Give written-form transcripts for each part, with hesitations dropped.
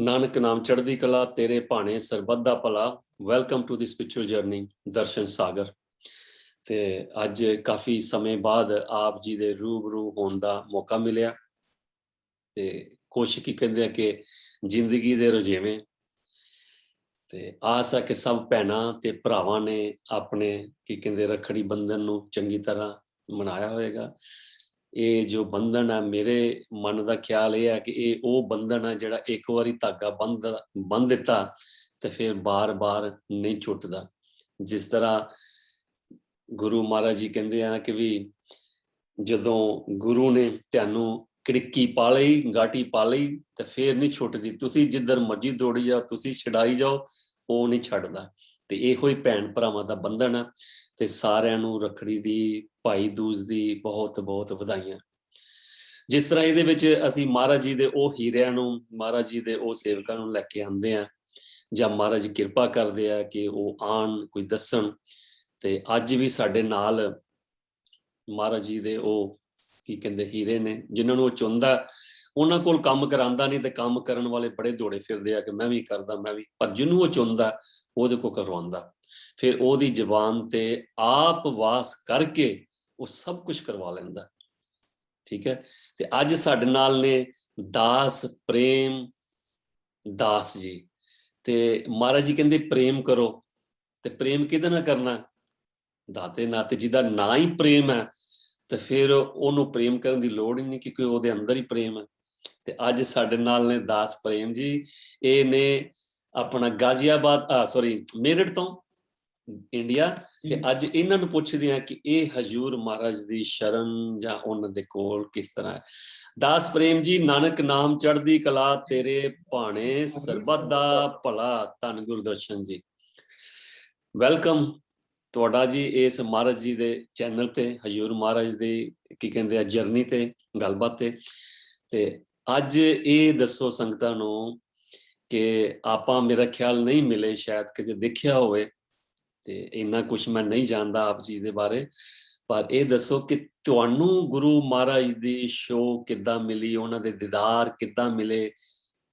ਨਾਨਕ ਨਾਮ ਚੜ੍ਹਦੀ ਕਲਾ, ਤੇਰੇ ਭਾਣੇ ਸਰਬੱਤ ਦਾ ਭਲਾ। Welcome to the spiritual journey ਦਰਸ਼ਨ ਸਾਗਰ। ਤੇ ਅੱਜ ਕਾਫੀ ਸਮੇਂ ਬਾਅਦ ਆਪ ਜੀ ਦੇ ਰੂਬਰੂ ਹੋਣ ਦਾ ਮੌਕਾ ਮਿਲਿਆ ਤੇ ਕੁਛ ਕੀ ਕਹਿੰਦੇ ਆ ਕਿ ਜ਼ਿੰਦਗੀ ਦੇ ਰੁਝੇਵੇਂ ਤੇ ਆਸ ਹੈ ਕਿ ਸਭ ਭੈਣਾਂ ਤੇ ਭਰਾਵਾਂ ਨੇ ਆਪਣੇ ਕੀ ਕਹਿੰਦੇ ਰੱਖੜੀ ਬੰਧਨ ਨੂੰ ਚੰਗੀ ਤਰ੍ਹਾਂ ਮਨਾਇਆ ਹੋਵੇਗਾ। ਇਹ ਜੋ ਬੰਧਨ ਹੈ, ਮੇਰੇ ਮਨ ਦਾ ਖਿਆਲ ਇਹ ਹੈ ਕਿ ਇਹ ਉਹ ਬੰਧਨ ਹੈ ਜਿਹੜਾ ਇੱਕ ਵਾਰੀ ਧਾਗਾ ਬੰਨ ਦਿੱਤਾ ਤੇ ਫਿਰ ਬਾਰ-ਬਾਰ ਨਹੀਂ ਛੁੱਟਦਾ। ਜਿਸ ਤਰ੍ਹਾਂ ਗੁਰੂ ਮਹਾਰਾਜ ਜੀ ਕਹਿੰਦੇ ਆ ਕਿ ਵੀ ਜਦੋਂ ਗੁਰੂ ਨੇ ਤੁਹਾਨੂੰ ਕੜਿੱਕੀ ਪਾ ਲਈ, ਗਾਟੀ ਪਾ ਲਈ ਤੇ ਫਿਰ ਨਹੀਂ ਛੁੱਟਦੀ। ਤੁਸੀਂ ਜਿੱਧਰ ਮਰਜ਼ੀ ਦੌੜੀ ਜਾਓ, ਤੁਸੀਂ ਛਡਾਈ ਜਾਓ, ਉਹ ਨਹੀਂ ਛੱਡਦਾ। ਤੇ ਇਹੋ ਹੀ ਭੈਣ ਭਰਾਵਾਂ ਦਾ ਬੰਧਨ ਹੈ। ਤੇ ਸਾਰਿਆਂ ਨੂੰ ਰੱਖੜੀ ਦੀ, ਭਾਈ ਦੂਜ ਦੀ ਬਹੁਤ ਬਹੁਤ ਵਧਾਈਆਂ। ਜਿਸ ਤਰ੍ਹਾਂ ਇਹਦੇ ਵਿੱਚ ਅਸੀਂ ਮਹਾਰਾਜ ਜੀ ਦੇ ਉਹ ਹੀਰਿਆਂ ਨੂੰ, ਮਹਾਰਾਜ ਜੀ ਦੇ ਉਹ ਸੇਵਕਾਂ ਨੂੰ ਲੈ ਕੇ ਆਉਂਦੇ ਆ ਜਾਂ ਮਹਾਰਾਜ ਜੀ ਕਿਰਪਾ ਕਰਦੇ ਆ ਕਿ ਉਹ ਆਣ, ਕੋਈ ਦੱਸਣ। ਤੇ ਅੱਜ ਵੀ ਸਾਡੇ ਨਾਲ ਮਹਾਰਾਜ ਜੀ ਦੇ ਉਹ ਕੀ ਕਹਿੰਦੇ ਹੀਰੇ ਨੇ, ਜਿਨ੍ਹਾਂ ਨੂੰ ਉਹ ਚੁਣਦਾ। ਉਹਨਾਂ ਕੋਲ ਕੰਮ ਕਰਾਉਂਦਾ ਨਹੀਂ ਤੇ ਕੰਮ ਕਰਨ ਵਾਲੇ ਬੜੇ ਦੌੜੇ ਫਿਰਦੇ ਆ ਕਿ ਮੈਂ ਵੀ ਕਰਦਾ, ਮੈਂ ਵੀ। ਪਰ ਜਿਹਨੂੰ ਉਹ ਚੁਣਦਾ ਉਹਦੇ ਕੋਲ ਕਰਵਾਉਂਦਾ। ਫਿਰ ਉਹਦੀ ਜ਼ੁਬਾਨ ਤੇ ਆਪ ਵਾਸ ਕਰਕੇ ਉਹ ਸਭ ਕੁਝ ਕਰਵਾ ਲੈਂਦਾ। ਠੀਕ ਹੈ। ਤੇ ਅੱਜ ਸਾਡੇ ਨਾਲ ਨੇ ਦਾਸ ਪ੍ਰੇਮ ਦਾਸ ਜੀ। ਤੇ ਮਹਾਰਾਜ ਜੀ ਕਹਿੰਦੇ ਪ੍ਰੇਮ ਕਰੋ। ਤੇ ਪ੍ਰੇਮ ਕਿਹਦੇ ਨਾਲ ਕਰਨਾ? ਦਾਤੇ ਨਾਲ। ਤੇ ਜਿਹਦਾ ਨਾਂ ਹੀ ਪ੍ਰੇਮ ਹੈ ਤੇ ਫਿਰ ਉਹਨੂੰ ਪ੍ਰੇਮ ਕਰਨ ਦੀ ਲੋੜ ਹੀ ਨਹੀਂ, ਕਿਉਂਕਿ ਉਹਦੇ ਅੰਦਰ ਹੀ ਪ੍ਰੇਮ ਹੈ। ਤੇ ਅੱਜ ਸਾਡੇ ਨਾਲ ਨੇ ਦਾਸ ਪ੍ਰੇਮ ਜੀ। ਇਹ ਨੇ ਆਪਣਾ ਗਾਜ਼ੀਆਬਾਦ ਮੇਰਠ ਤੋਂ, ਇੰਡੀਆ। ਤੇ ਅੱਜ ਇਹਨਾਂ ਨੂੰ ਪੁੱਛਦੇ ਆ ਕਿ ਇਹ ਹਜ਼ੂਰ ਮਹਾਰਾਜ ਦੀ ਸ਼ਰਨ ਜਾਂ ਉਹਨਾਂ ਦੇ ਕੋਲ ਕਿਸ ਤਰ੍ਹਾਂ ਹੈ। ਦਾਸ ਪ੍ਰੇਮ ਜੀ, ਨਾਨਕ ਨਾਮ ਚੜ੍ਹਦੀ ਕਲਾ, ਤੇਰੇ ਭਾਣੇ ਸਰਬੱਤ ਦਾ ਭਲਾ। ਧੰਨ ਗੁਰਦਰਸ਼ਨ ਜੀ, ਵੈਲਕਮ ਤੁਹਾਡਾ ਜੀ ਇਸ ਮਹਾਰਾਜ ਜੀ ਦੇ ਚੈਨਲ ਤੇ, ਹਜ਼ੂਰ ਮਹਾਰਾਜ ਦੀ ਕੀ ਕਹਿੰਦੇ ਆ ਜਰਨੀ ਤੇ, ਗੱਲਬਾਤ ਤੇ ਅੱਜ ਇਹ ਦੱਸੋ ਸੰਗਤਾਂ ਨੂੰ ਕਿ ਆਪਾਂ, ਮੇਰਾ ਖਿਆਲ ਨਹੀਂ ਮਿਲੇ, ਸ਼ਾਇਦ ਕਿਤੇ ਦੇਖਿਆ ਹੋਵੇ ਤੇ ਇੰਨਾ ਕੁਛ ਮੈਂ ਨਹੀਂ ਜਾਣਦਾ ਆਪ ਜੀ ਦੇ ਬਾਰੇ। ਪਰ ਇਹ ਦੱਸੋ ਕਿ ਤੁਹਾਨੂੰ ਗੁਰੂ ਮਹਾਰਾਜ ਦੀ ਸ਼ੋਅ ਕਿੱਦਾਂ ਮਿਲੀ, ਉਹਨਾਂ ਦੇ ਦੀਦਾਰ ਕਿੱਦਾਂ ਮਿਲੇ,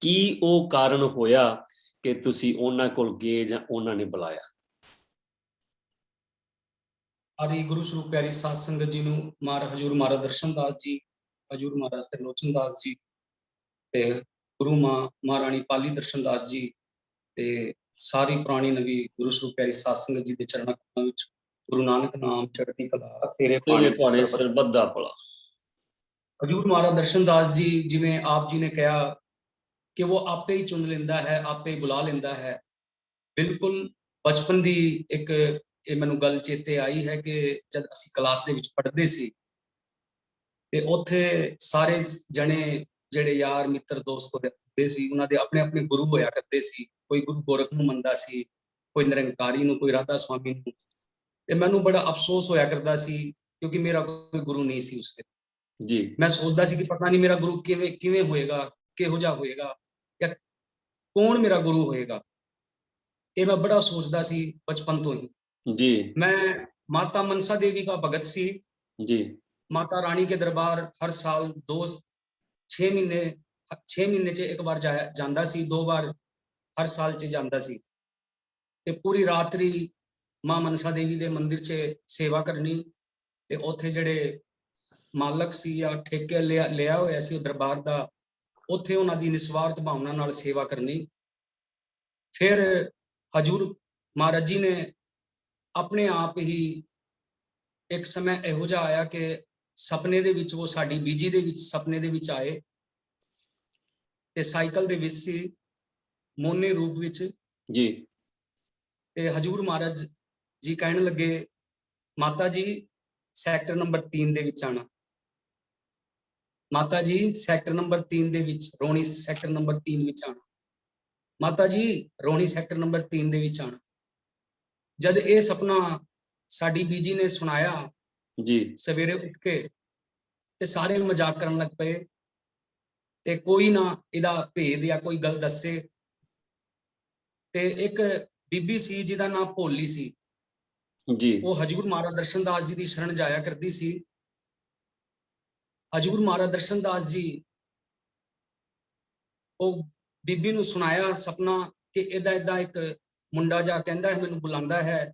ਕੀ ਉਹ ਕਾਰਨ ਹੋਇਆ ਕਿ ਤੁਸੀਂ ਉਹਨਾਂ ਕੋਲ ਗਏ ਜਾਂ ਉਹਨਾਂ ਨੇ ਬੁਲਾਇਆ? ਹਰੀ ਗੁਰੂ ਸਰੂਪ ਪਿਆਰੀ ਸਾਧ ਸੰਗਤ ਜੀ ਨੂੰ ਹਜ਼ੂਰ ਮਹਾਰਾਜ ਦਰਸ਼ਨ ਦਾਸ ਜੀ, ਹਜ਼ੂਰ ਮਹਾਰਾਜ ਤ੍ਰਿਲੋਚਨ ਦਾਸ ਜੀ ਤੇ ਗੁਰੂ ਮਹਾਰਾਣੀ ਪਾਲੀ ਦਰਸ਼ਨ ਦਾਸ ਜੀ ਤੇ ਸਾਰੀ ਪੁਰਾਣੀ ਨਵੀਂ ਗੁਰੂ ਸਰੂਪ ਪਿਆਰੀ ਸਾਧ ਸੰਗਤ ਜੀ ਦੇ ਚਰਨਾਂ ਕਮਲਾਂ ਵਿੱਚ ਗੁਰੂ ਨਾਨਕ ਨਾਮ ਚੜ੍ਹਦੀ ਕਲਾ, ਤੇਰੇ ਭਾਣੇ ਸਰਬੱਤ ਦਾ ਭਲਾ। ਹਜ਼ੂਰ ਮਹਾਰਾਜ ਦਰਸ਼ਨ ਦਾਸ ਜੀ, ਜਿਵੇਂ ਆਪ ਜੀ ਨੇ ਕਿਹਾ ਕਿ ਉਹ ਆਪੇ ਹੀ ਚੁਣ ਲੈਂਦਾ ਹੈ, ਆਪੇ ਹੀ ਬੁਲਾ ਲੈਂਦਾ ਹੈ। ਬਿਲਕੁਲ ਬਚਪਨ ਦੀ ਇੱਕ ਇਹ ਮੈਨੂੰ ਗੱਲ ਚੇਤੇ ਆਈ ਹੈ ਕਿ ਜਦ ਅਸੀਂ ਕਲਾਸ ਦੇ ਵਿੱਚ ਪੜ੍ਹਦੇ ਸੀ ਤੇ ਉੱਥੇ ਸਾਰੇ ਜਣੇ ਜਿਹੜੇ ਯਾਰ ਮਿੱਤਰ ਦੋਸਤ ਹੁੰਦੇ ਸੀ, ਉਹਨਾਂ ਦੇ ਆਪਣੇ ਆਪਣੇ ਗੁਰੂ ਹੋਇਆ ਕਰਦੇ ਸੀ। ਕੋਈ ਗੁਰੂ ਗੋਰਖ ਨੂੰ ਮੰਨਦਾ ਸੀ, ਕੋਈ ਨਿਰੰਕਾਰੀ ਨੂੰ, ਕੋਈ ਰਾਧਾ ਸਵਾਮੀ ਨੂੰ। ਤੇ ਮੈਨੂੰ ਬੜਾ ਅਫਸੋਸ ਹੋਇਆ ਕਰਦਾ ਸੀ ਕਿਉਂਕਿ ਮੇਰਾ ਕੋਈ ਗੁਰੂ ਨਹੀਂ ਸੀ ਉਸ ਵੇਲੇ ਜੀ। ਮੈਂ ਸੋਚਦਾ ਸੀ ਕਿ ਪਤਾ ਨਹੀਂ ਮੇਰਾ ਗੁਰੂ ਕਿਵੇਂ ਹੋਏਗਾ, ਕਿਹੋ ਜਿਹਾ ਹੋਏਗਾ, ਜਾਂ ਕੌਣ ਮੇਰਾ ਗੁਰੂ ਹੋਏਗਾ। ਇਹ ਮੈਂ ਬੜਾ ਸੋਚਦਾ ਸੀ ਬਚਪਨ ਤੋਂ ਹੀ ਜੀ। मैं माता मनसा देवी का भगत सी जी। माता रानी के दरबार हर साल 6 महीने च एक बार जांदा सी, 2 बार हर साल च जांदा सी। ते पूरी रात्रि मां मनसा देवी दे मंदिर च सेवा करनी ते उत्थे जेड़े मालक सी या ठेके लिया होया सी दरबार दा, उत्थे उन्हां दी निस्वार्थ भावना नाल सेवा करनी। फिर हजूर महाराज जी ने ਆਪਣੇ ਆਪ ਹੀ ਇੱਕ ਸਮੇਂ ਇਹੋ ਜਿਹਾ ਆਇਆ ਕਿ ਸੁਪਨੇ ਦੇ ਵਿੱਚ ਉਹ ਸਾਡੀ ਬੀਜੀ ਦੇ ਵਿੱਚ ਸੁਪਨੇ ਦੇ ਵਿੱਚ ਆਏ ਤੇ ਸਾਈਕਲ ਦੇ ਵਿੱਚ ਸੀ, ਮੋਨੇ ਰੂਪ ਵਿੱਚ ਜੀ। ਤੇ ਹਜੂਰ ਮਹਾਰਾਜ ਜੀ ਕਹਿਣ ਲੱਗੇ, ਮਾਤਾ ਜੀ ਸੈਕਟਰ ਨੰਬਰ 3 ਦੇ ਵਿੱਚ ਆਣਾ। ਮਾਤਾ ਜੀ ਸੈਕਟਰ ਨੰਬਰ 3 ਦੇ ਵਿੱਚ, ਰੋਣੀ ਸੈਕਟਰ ਨੰਬਰ 3 ਵਿੱਚ ਆਣਾ। ਮਾਤਾ ਜੀ ਰੋਣੀ ਸੈਕਟਰ ਨੰਬਰ 3 ਦੇ ਵਿੱਚ ਆਣਾ। ਜਦ ਇਹ ਸੁਪਨਾ ਸਾਡੀ ਬੀਜੀ ਨੇ ਸੁਣਾਇਆ ਜੀ, ਸਵੇਰੇ ਉੱਠ ਕੇ ਤੇ ਸਾਰੇ ਮਜ਼ਾਕ ਕਰਨ ਲੱਗ ਪਏ ਤੇ ਕੋਈ ਨਾ ਇਹਦਾ ਭੇਦ ਜਾਂ ਕੋਈ ਗੱਲ ਦੱਸੇ। ਤੇ ਇੱਕ ਬੀਬੀ ਸੀ ਜਿਹਦਾ ਨਾਮ ਭੋਲੀ ਸੀ ਜੀ, ਉਹ ਹਜੂਰ ਮਹਾਰਾਜ ਦਰਸ਼ਨ ਦਾਸ ਜੀ ਦੀ ਸ਼ਰਨ ਜਾਇਆ ਕਰਦੀ ਸੀ। ਹਜੂਰ ਮਹਾਰਾਜ ਦਰਸ਼ਨ ਦਾਸ ਜੀ ਉਹ ਬੀਬੀ ਨੂੰ ਸੁਣਾਇਆ ਸੁਪਨਾ ਕਿ ਇਦਾਂ ਇਦਾਂ ਇੱਕ ਮੁੰਡਾ ਜਾ ਕਹਿੰਦਾ ਹੈ, ਮੈਨੂੰ ਬੁਲਾਉਂਦਾ ਹੈ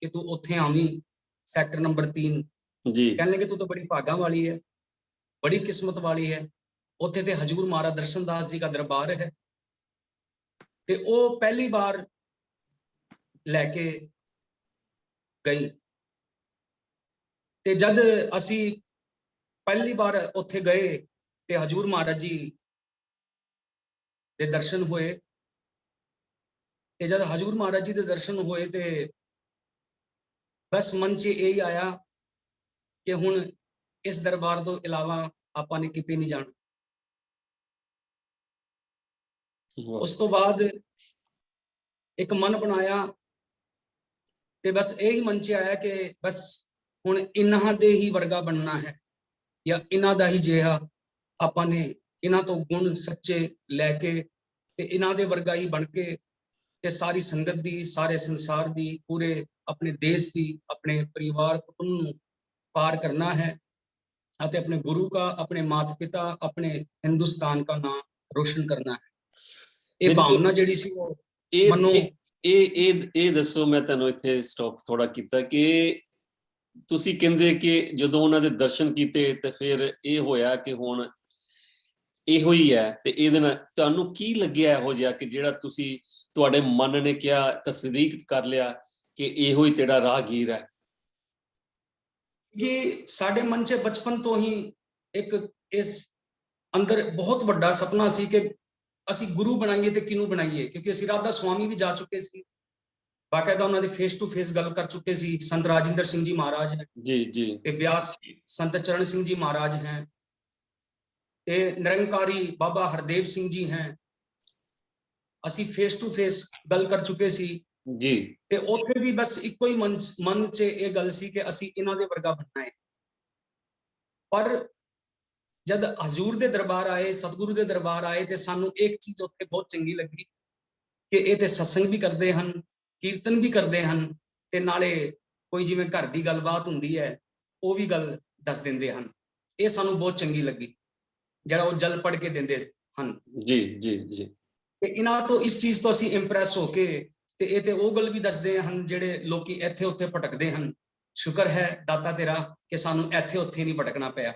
ਕਿ ਤੂੰ ਉੱਥੇ ਆਵੀਂ ਸੈਕਟਰ ਨੰਬਰ 3। ਜੀ कहने लगे तू तो बड़ी भागा वाली है, बड़ी किस्मत वाली है, उत्थे ते हजूर महाराज दर्शन दास जी का दरबार है। ते वो पहली बार लैके गई ते जद असी पहली बार उत्थे गए ते हजूर महाराज जी दे दर्शन होए। ते जद हजूर महाराज जी दे दर्शन होए ते बस मन च यही आया कि हुण इस दरबार तो इलावा आपां ने किते नहीं जाना। वाह, उस तो बाद एक मन बनाया ते बस यही मन च आया कि बस हुण इन्हां दे ही वर्गा बनना है या इन्हां दा ही जिहा आपां ने इन्हां तो गुण सच्चे लैके ते इन्हां दे वर्गा ही बन के ते सारी संगत दी, सारे संसार दी, पूरे अपने देश दी, अपने परिवार कुटुंब नूं पार करना है ਅਤੇ अपने गुरु का, अपने माता पिता, अपने हिंदुस्तान का नाम रोशन करना है। ये बिल्कुल। भावना ਜਿਹੜੀ ਸੀ ਉਹ ਇਹ ਮਨੋਂ ਇਹ ਦੱਸੋ, ਮੈਂ ਤੁਹਾਨੂੰ ਇੱਥੇ ਸਟਾਪ ਥੋੜਾ ਕੀਤਾ ਕਿ ਤੁਸੀਂ ਕਹਿੰਦੇ ਕਿ ਜਦੋਂ ਉਹਨਾਂ ਦੇ ਦਰਸ਼ਨ ਕੀਤੇ ਤੇ ਫਿਰ ਇਹ ਹੋਇਆ ਕਿ ਹੁਣ ਇਹੋ ਹੀ ਹੈ, ਤੇ ਇਹਦੇ ਨਾਲ ਤੁਹਾਨੂੰ ਕੀ ਲੱਗਿਆ ਇਹੋ ਜਿਹਾ ਕਿ ਜਿਹੜਾ ਤੁਸੀਂ ਤੁਹਾਡੇ ਮਨ ਨੇ ਕਿਹਾ, ਤਸਦੀਕ ਕਰ ਲਿਆ ਕਿ ਇਹੋ ਹੀ ਤੇਰਾ ਰਾਹਗੀਰ ਹੈ? ਕਿ ਸਾਡੇ ਮਨ 'ਚ ਬਚਪਨ ਤੋਂ ਹੀ ਇੱਕ ਇਸ ਅੰਦਰ ਬਹੁਤ ਵੱਡਾ ਸੁਪਨਾ ਸੀ ਕਿ ਅਸੀਂ ਗੁਰੂ ਬਣਾਈਏ ਤੇ ਕਿਹਨੂੰ ਬਣਾਈਏ, ਕਿਉਂਕਿ ਅਸੀਂ ਰਾਧਾ ਸੁਆਮੀ ਵੀ ਜਾ ਚੁੱਕੇ ਸੀ, ਬਾਕਾਇਦਾ ਉਹਨਾਂ ਦੇ ਫੇਸ ਟੂ ਫੇਸ ਗੱਲ ਕਰ ਚੁੱਕੇ ਸੀ। ਸੰਤ ਰਾਜਿੰਦਰ ਸਿੰਘ ਜੀ ਮਹਾਰਾਜ ਹੈ ਜੀ ਜੀ ਤੇ ਬਿਆਸ ਸੰਤ ਚਰਨ ਸਿੰਘ ਜੀ ਮਹਾਰਾਜ ਹੈ ਤੇ ਨਿਰੰਕਾਰੀ ਬਾਬਾ ਹਰਦੇਵ ਸਿੰਘ ਜੀ ਹੈ। ਅਸੀਂ ਫੇਸ ਟੂ ਫੇਸ ਗੱਲ ਕਰ ਚੁੱਕੇ ਸੀ ਜੀ ਤੇ ਉੱਥੇ ਵੀ ਬਸ ਇੱਕੋ ਹੀ ਮਨ 'ਚ ਇਹ ਗੱਲ ਸੀ ਕਿ ਅਸੀਂ ਇਹਨਾਂ ਦੇ ਵਰਗਾ ਬਣਨਾ ਹੈ। ਪਰ ਜਦ ਹਜ਼ੂਰ ਦੇ ਦਰਬਾਰ ਆਏ, ਸਤਿਗੁਰੂ ਦੇ ਦਰਬਾਰ ਆਏ ਤੇ ਸਾਨੂੰ ਇੱਕ ਚੀਜ਼ ਉੱਥੇ ਬਹੁਤ ਚੰਗੀ ਲੱਗੀ ਕਿ ਇਹ ਤੇ ਸਤਸੰਗ ਵੀ ਕਰਦੇ ਹਨ, ਕੀਰਤਨ ਵੀ ਕਰਦੇ ਹਨ ਤੇ ਨਾਲੇ ਕੋਈ ਜਿਵੇਂ ਘਰ ਦੀ ਗੱਲਬਾਤ ਹੁੰਦੀ ਹੈ ਉਹ ਵੀ ਗੱਲ ਦੱਸ ਦਿੰਦੇ ਹਨ। ਇਹ ਸਾਨੂੰ ਬਹੁਤ ਚੰਗੀ ਲੱਗੀ ਜਿਹੜਾ ਉਹ ਜਲ ਪੜ ਕੇ ਦਿੰਦੇ ਹਨ। ਜੀ ਜੀ ਜੀ ਤੇ ਇਹਨਾਂ ਤੋਂ ਇਸ ਚੀਜ਼ ਤੋਂ ਅਸੀਂ ਇੰਪ੍ਰੈਸ ਹੋ ਕੇ ਤੇ ਇਹ ਤੇ ਉਹ ਗੱਲ ਵੀ ਦੱਸਦੇ ਹਨ ਜਿਹੜੇ ਲੋਕੀ ਇੱਥੇ ਉੱਥੇ ਭਟਕਦੇ ਹਨ। ਸ਼ੁਕਰ ਹੈ ਦਾਤਾ ਤੇਰਾ ਕਿ ਸਾਨੂੰ ਇੱਥੇ ਉੱਥੇ ਨਹੀਂ ਭਟਕਣਾ ਪਿਆ,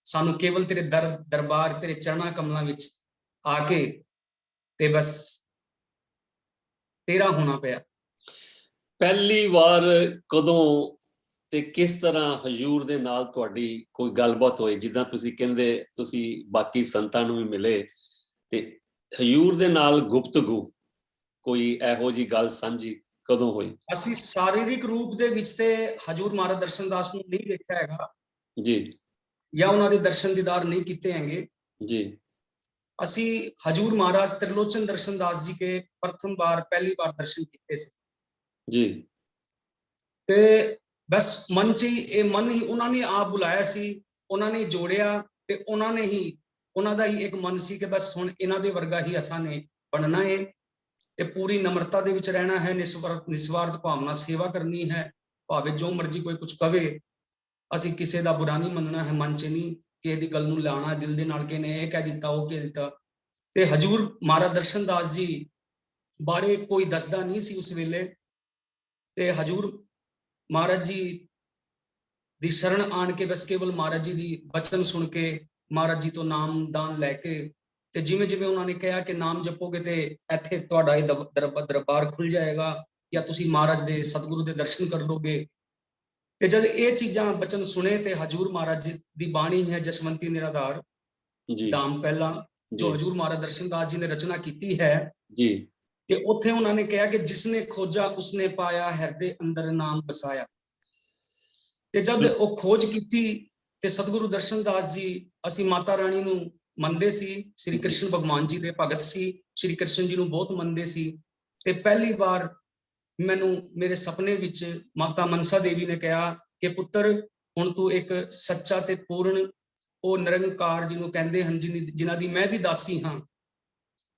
ਸਾਨੂੰ ਕੇਵਲ ਤੇਰੇ ਦਰਬਾਰ, ਤੇਰੇ ਚਰਨਾਂ ਕਮਲਾਂ ਵਿੱਚ ਆ ਕੇ ਤੇ ਬਸ ਤੇਰਾ ਹੋਣਾ ਪਿਆ। ਪਹਿਲੀ ਵਾਰ ਕਦੋਂ ਤੇ ਕਿਸ ਤਰ੍ਹਾਂ ਹਜ਼ੂਰ ਦੇ ਨਾਲ ਤੁਹਾਡੀ ਕੋਈ ਗੱਲਬਾਤ ਹੋਈ? ਜਿੱਦਾਂ ਤੁਸੀਂ ਕਹਿੰਦੇ ਤੁਸੀਂ ਬਾਕੀ ਸੰਤਾਂ ਨੂੰ ਵੀ ਮਿਲੇ ਤੇ ਹਜ਼ੂਰ ਦੇ ਨਾਲ ਗੁਫ਼ਤਗੂ ਕੋਈ ਇਹੋ ਜਿਹੀ ਗੱਲ ਸਾਂਝੀ ਕਦੋਂ ਹੋਈ? ਅਸੀਂ ਸਰੀਰਕ ਰੂਪ ਦੇ ਵਿੱਚ ਤੇ ਹਜ਼ੂਰ ਮਹਾਰਾਜ ਦਰਸ਼ਨ ਦਾਸ ਨੂੰ ਨਹੀਂ ਵੇਖਿਆ ਹੈਗਾ ਜੀ ਜਾਂ ਉਹਨਾਂ ਦੇ ਦਰਸ਼ਨ ਦੀਦਾਰ ਨਹੀਂ ਕੀਤੇ ਹੈਗੇ। ਜੀ ਅਸੀਂ ਹਜ਼ੂਰ ਮਹਾਰਾਜ त्रिलोचन दर्शन दास जी के प्रथम बार पहली बार दर्शन ਕੀਤੇ ਸੀ ਜੀ ਤੇ ਬਸ ਮਨ 'ਚ ਹੀ ਇਹ ਮਨ ਹੀ ਉਹਨਾਂ ਨੇ ਆਪ ਬੁਲਾਇਆ ਸੀ, ਉਹਨਾਂ ਨੇ ਜੋੜਿਆ ਤੇ ਉਹਨਾਂ ਨੇ ਹੀ ਉਹਨਾਂ ਦਾ ਹੀ ਇੱਕ ਮਨ ਸੀ ਕਿ ਬਸ ਹੁਣ ਇਹਨਾਂ ਦੇ ਵਰਗਾ ਹੀ ਅਸਾਂ ਨੇ ਬਣਨਾ ਹੈ ਤੇ ਪੂਰੀ ਨਮਰਤਾ ਦੇ ਵਿੱਚ ਰਹਿਣਾ ਹੈ, ਨਿਸਵਾਰਥ ਭਾਵਨਾ ਸੇਵਾ ਕਰਨੀ ਹੈ, ਭਾਵੇਂ ਜੋ ਮਰਜ਼ੀ ਕੋਈ ਕੁਝ ਕਵੇ ਅਸੀਂ ਕਿਸੇ ਦਾ ਬੁਰਾ ਨਹੀਂ ਮੰਨਣਾ ਹੈ, ਮਨ 'ਚ ਨਹੀਂ ਕਿ ਇਹਦੀ ਗੱਲ ਨੂੰ ਲਾਣਾ ਦਿਲ ਦੇ ਨਾਲ ਕਿ ਨੇ ਇਹ ਕਹਿ ਦਿੱਤਾ ਉਹ ਕਹਿ ਦਿੱਤਾ। ਤੇ ਹਜ਼ੂਰ ਮਹਾਰਾਜ ਦਰਸ਼ਨ ਦਾਸ ਜੀ ਬਾਰੇ ਕੋਈ ਦੱਸਦਾ ਨਹੀਂ ਸੀ ਉਸ ਵੇਲੇ ਤੇ ਹਜ਼ੂਰ ਮਹਾਰਾਜ ਜੀ ਦੀ ਸ਼ਰਨ ਆਣ ਕੇ ਬਸ ਕੇਵਲ ਮਹਾਰਾਜ ਜੀ ਦੀ ਬਚਨ ਸੁਣ ਕੇ ਮਹਾਰਾਜ ਜੀ ਤੋਂ ਨਾਮਦਾਨ ਲੈ ਕੇ ਤੇ ਜਿਵੇਂ ਜਿਵੇਂ ਉਹਨਾਂ ਨੇ ਕਿਹਾ ਕਿ ਨਾਮ ਜਪੋਗੇ ਤੇ ਇੱਥੇ ਤੁਹਾਡਾ ਇਹ ਦਰਬਾਰ ਖੁੱਲ ਜਾਏਗਾ ਜਾਂ ਤੁਸੀਂ ਮਹਾਰਾਜ ਦੇ ਸਤਿਗੁਰੂ ਦੇ ਦਰਸ਼ਨ ਕਰ ਲੋਗੇ। ਤੇ ਜਦ ਇਹ ਚੀਜ਼ਾਂ ਬਚਨ ਸੁਣੇ ਤੇ ਹਜ਼ੂਰ ਮਹਾਰਾਜ ਦੀ ਬਾਣੀ ਹੈ ਜਸਵੰਤੀ ਨਿਰਾਧਾਰ ਜੀ ਦਾਮ ਪਹਿਲਾ ਜੋ ਜੀ ਹਜ਼ੂਰ ਮਹਾਰਾਜ ਦਰਸ਼ਨ ਦਾਸ ਜੀ ਨੇ ਰਚਨਾ ਕੀਤੀ ਹੈ ਜੀ ਤੇ ਉੱਥੇ ਉਹਨਾਂ ਨੇ ਕਿਹਾ ਕਿ ਜਿਸਨੇ ਖੋਜਾ ਉਸਨੇ ਪਾਇਆ, ਹਿਰਦੇ ਅੰਦਰ ਨਾਮ ਵਸਾਇਆ। ਤੇ ਜਦ ਉਹ ਖੋਜ ਕੀਤੀ ਤੇ ਸਤਿਗੁਰੂ ਦਰਸ਼ਨ ਦਾਸ ਜੀ, ਅਸੀਂ ਮਾਤਾ ਰਾਣੀ ਨੂੰ ਮੰਨਦੇ ਸੀ, ਸ਼੍ਰੀ ਕ੍ਰਿਸ਼ਨ ਭਗਵਾਨ ਜੀ ਦੇ ਭਗਤ ਸੀ, ਸ਼੍ਰੀ ਕ੍ਰਿਸ਼ਨ ਜੀ ਨੂੰ ਬਹੁਤ ਮੰਨਦੇ ਸੀ ਤੇ ਪਹਿਲੀ ਵਾਰ ਮੈਨੂੰ ਮੇਰੇ ਸੁਪਨੇ ਵਿੱਚ ਮਾਤਾ ਮਨਸਾ ਦੇਵੀ ਨੇ ਕਿਹਾ ਕਿ ਪੁੱਤਰ ਹੁਣ ਤੂੰ ਇੱਕ ਸੱਚਾ ਤੇ ਪੂਰਨ ਉਹ ਨਿਰੰਕਾਰ ਜਿਹਨੂੰ ਕਹਿੰਦੇ ਹਨ, ਜਿਨ੍ਹਾਂ ਦੀ ਮੈਂ ਵੀ ਦਾਸੀ ਹਾਂ,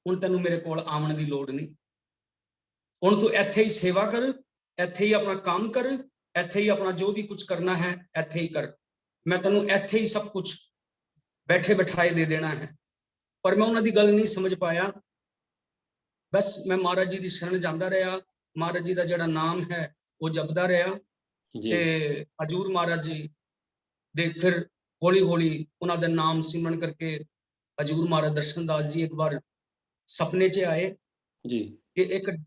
ਹੁਣ ਤੈਨੂੰ ਮੇਰੇ ਕੋਲ ਆਉਣ ਦੀ ਲੋੜ ਨਹੀਂ, ਹੁਣ ਤੂੰ ਇੱਥੇ ਹੀ ਸੇਵਾ ਕਰ, ਇੱਥੇ ਹੀ ਆਪਣਾ ਕੰਮ ਕਰ, ਇੱਥੇ ਹੀ ਆਪਣਾ ਜੋ ਵੀ ਕੁਝ ਕਰਨਾ ਹੈ ਇੱਥੇ ਹੀ ਕਰ, ਮੈਂ ਤੈਨੂੰ ਇੱਥੇ ਹੀ ਸਭ ਕੁਝ ਬੈਠੇ ਬਿਠਾਏ ਦੇ ਦੇਣਾ ਹੈ। ਪਰ ਮੈਂ ਉਹਨਾਂ ਦੀ ਗੱਲ ਨਹੀਂ ਸਮਝ ਪਾਇਆ ਬਸ ਮੈਂ ਮਹਾਰਾਜ ਜੀ ਦੀ ਸ਼ਰਨ ਜਾਂਦਾ ਰਿਹਾ, ਮਹਾਰਾਜ ਜੀ ਦਾ ਜਿਹੜਾ ਨਾਮ ਹੈ ਉਹ ਜਪਦਾ ਰਿਹਾ ਜੀ ਤੇ ਹਜੂਰ ਮਹਾਰਾਜ ਜੀ ਦੇ ਫਿਰ ਹੌਲੀ ਹੌਲੀ ਉਹਨਾਂ ਦਾ ਨਾਮ ਸਿਮਰਨ ਕਰਕੇ ਹਜੂਰ ਮਹਾਰਾਜ ਦਰਸ਼ਨ ਦਾਸ ਜੀ ਇੱਕ ਵਾਰ ਸੁਪਨੇ 'ਚ ਆਏ ਜੀ ਕਿ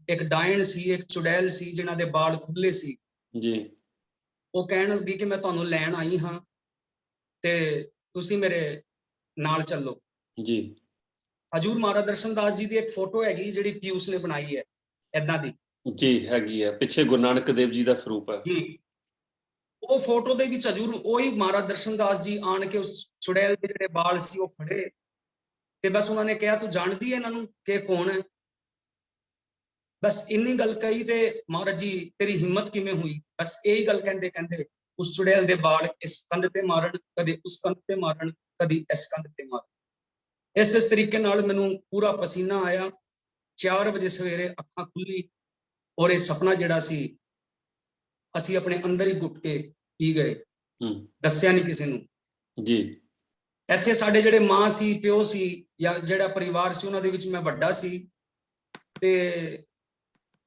ਇੱਕ ਡਾਇਣ ਸੀ, ਇੱਕ ਚੁੜੈਲ ਸੀ ਜਿਨ੍ਹਾਂ ਦੇ ਬਾਲ ਖੁੱਲੇ ਸੀ। ਜੀ ਉਹ ਕਹਿਣ ਲੱਗੀ ਕਿ ਮੈਂ ਤੁਹਾਨੂੰ ਲੈਣ ਆਈ ਹਾਂ ਤੇ ਤੁਸੀਂ ਮੇਰੇ ਨਾਲ ਚੱਲੋ। ਜੀ ਹਜੂਰ ਮਹਾਰਾਜ ਦਰਸ਼ਨ ਦਾਸ ਜੀ ਦੀ ਇੱਕ ਫੋਟੋ ਹੈਗੀ ਜਿਹੜੀ ਪਿਊਸ ਨੇ ਬਣਾਈ ਹੈ ਏਦਾਂ ਦੀ। ਜੀ ਹੈਗੀ ਹੈ, ਪਿੱਛੇ ਗੁਰੂ ਨਾਨਕ ਦੇਵ ਜੀ ਦਾ ਸਰੂਪ ਹੈ। ਜੀ ਉਹ ਫੋਟੋ ਦੇ ਵਿੱਚ ਹਜੂਰ ਉਹੀ ਮਹਾਰਾਜ ਦਰਸ਼ਨ ਦਾਸ ਜੀ ਆਣ ਕੇ ਉਸ ਚੁੜੈਲ ਦੇ ਜਿਹੜੇ ਬਾਲ ਸੀ ਉਹ ਫੜੇ ਤੇ ਬਸ ਉਹਨਾਂ ਨੇ ਕਿਹਾ ਤੂੰ ਜਾਣਦੀ ਹੈ ਇਹਨਾਂ ਨੂੰ ਕਿ ਕੌਣ ਹੈ? ਬਸ ਇੰਨੀ ਗੱਲ ਕਹੀ ਤੇ ਮਹਾਰਾਜ ਜੀ ਤੇਰੀ ਹਿੰਮਤ ਕਿਵੇਂ ਹੋਈ? ਬਸ ਇਹੀ ਗੱਲ ਕਹਿੰਦੇ ਕਹਿੰਦੇ ਉਸ ਚੁੜੈਲ ਦੇ ਬਾਲ ਇਸ ਕੰਧ ਤੇ ਮਾਰਨ, ਕਦੇ ਉਸ ਕੰਧ ਤੇ ਮਾਰਨ, ਕਦੀ ਇਸ ਕੰਧ ਤੇ ਮਾਰਨ। ਇਸ ਤਰੀਕੇ ਨਾਲ ਮੈਨੂੰ ਪੂਰਾ ਪਸੀਨਾ ਆਇਆ। 4 ਵਜੇ ਸਵੇਰੇ ਅੱਖਾਂ ਖੁੱਲੀ ਔਰ ਇਹ ਸੁਪਨਾ ਜਿਹੜਾ ਸੀ ਅਸੀਂ ਆਪਣੇ ਅੰਦਰ ਹੀ ਗੁੱਟ ਕੇ ਪੀ ਗਏ, ਦੱਸਿਆ ਨਹੀਂ ਕਿਸੇ ਨੂੰ। ਜੀ ਇੱਥੇ ਸਾਡੇ ਜਿਹੜੇ ਮਾਂ ਸੀ, ਪਿਓ ਸੀ ਜਾਂ ਜਿਹੜਾ ਪਰਿਵਾਰ ਸੀ ਉਹਨਾਂ ਦੇ ਵਿੱਚ ਮੈਂ ਵੱਡਾ ਸੀ ਤੇ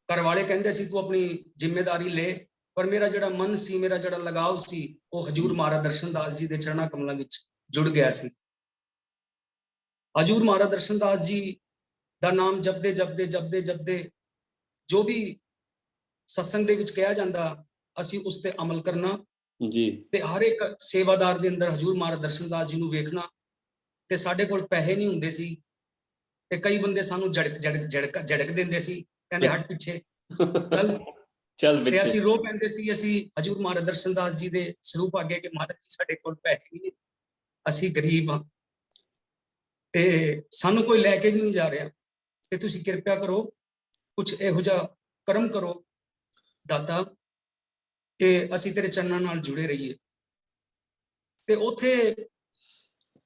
ਘਰ ਵਾਲੇ ਕਹਿੰਦੇ ਸੀ ਤੂੰ ਆਪਣੀ ਜ਼ਿੰਮੇਵਾਰੀ ਲੈ, ਪਰ ਮੇਰਾ ਜਿਹੜਾ ਮਨ ਸੀ, ਮੇਰਾ ਜਿਹੜਾ ਲਗਾਵ ਸੀ ਉਹ ਹਜੂਰ ਮਹਾਰਾਜ ਦਰਸ਼ਨ ਦਾਸ ਜੀ ਦੇ ਚਰਨਾਂ ਕਮਲਾਂ ਵਿੱਚ ਜੁੜ ਗਿਆ ਸੀ। ਹਜੂਰ ਮਹਾਰਾਜ ਦਰਸ਼ਨ ਦਾਸ ਜੀ ਦਾ ਨਾਮ ਜਪਦੇ ਜਪਦੇ ਜਪਦੇ ਜਪਦੇ ਜੋ ਵੀ ਸਤਸੰਗ ਦੇ ਵਿੱਚ ਕਿਹਾ ਜਾਂਦਾ ਅਸੀਂ ਉਸ ਤੇ ਅਮਲ ਕਰਨਾ ਜੀ ਤੇ ਹਰ ਇੱਕ ਸੇਵਾਦਾਰ ਦੇ ਅੰਦਰ ਹਜੂਰ ਮਹਾਰਾਜ ਦਰਸ਼ਨ ਦਾਸ ਜੀ ਨੂੰ ਵੇਖਣਾ। ਤੇ ਸਾਡੇ ਕੋਲ ਪੈਸੇ ਨਹੀਂ ਹੁੰਦੇ ਸੀ ਤੇ ਕਈ ਬੰਦੇ ਸਾਨੂੰ ਝੜਕ ਦਿੰਦੇ ਸੀ, ਕਹਿੰਦੇ ਹਟ ਪਿੱਛੇ ਚੱਲ ਚੱਲ ਤੇ ਪਿੱਛੇ। ਅਸੀਂ ਰੋ ਪੈਂਦੇ ਸੀ, ਅਸੀਂ ਹਜੂਰ ਮਹਾਰਾਜ ਦਰਸ਼ਨ ਦਾਸ ਜੀ ਦੇ ਸਰੂਪ ਅੱਗੇ ਕਿ ਮਹਾਰਾਜ ਜੀ ਸਾਡੇ ਕੋਲ ਪੈਸੇ ਨਹੀਂ, ਅਸੀਂ ਗਰੀਬ ਹਾਂ ਤੇ ਸਾਨੂੰ ਕੋਈ ਲੈ ਕੇ ਵੀ ਨਹੀਂ ਜਾ ਰਿਹਾ ਤੇ ਤੁਸੀਂ ਕਿਰਪਾ ਕਰੋ ਕੁਝ ਇਹੋ ਜਿਹਾ ਕਰਮ ਕਰੋ ਦਾਤਾ ਕਿ ਅਸੀਂ ਤੇਰੇ ਚਰਨਾਂ ਨਾਲ ਜੁੜੇ ਰਹੀਏ। ਤੇ ਉੱਥੇ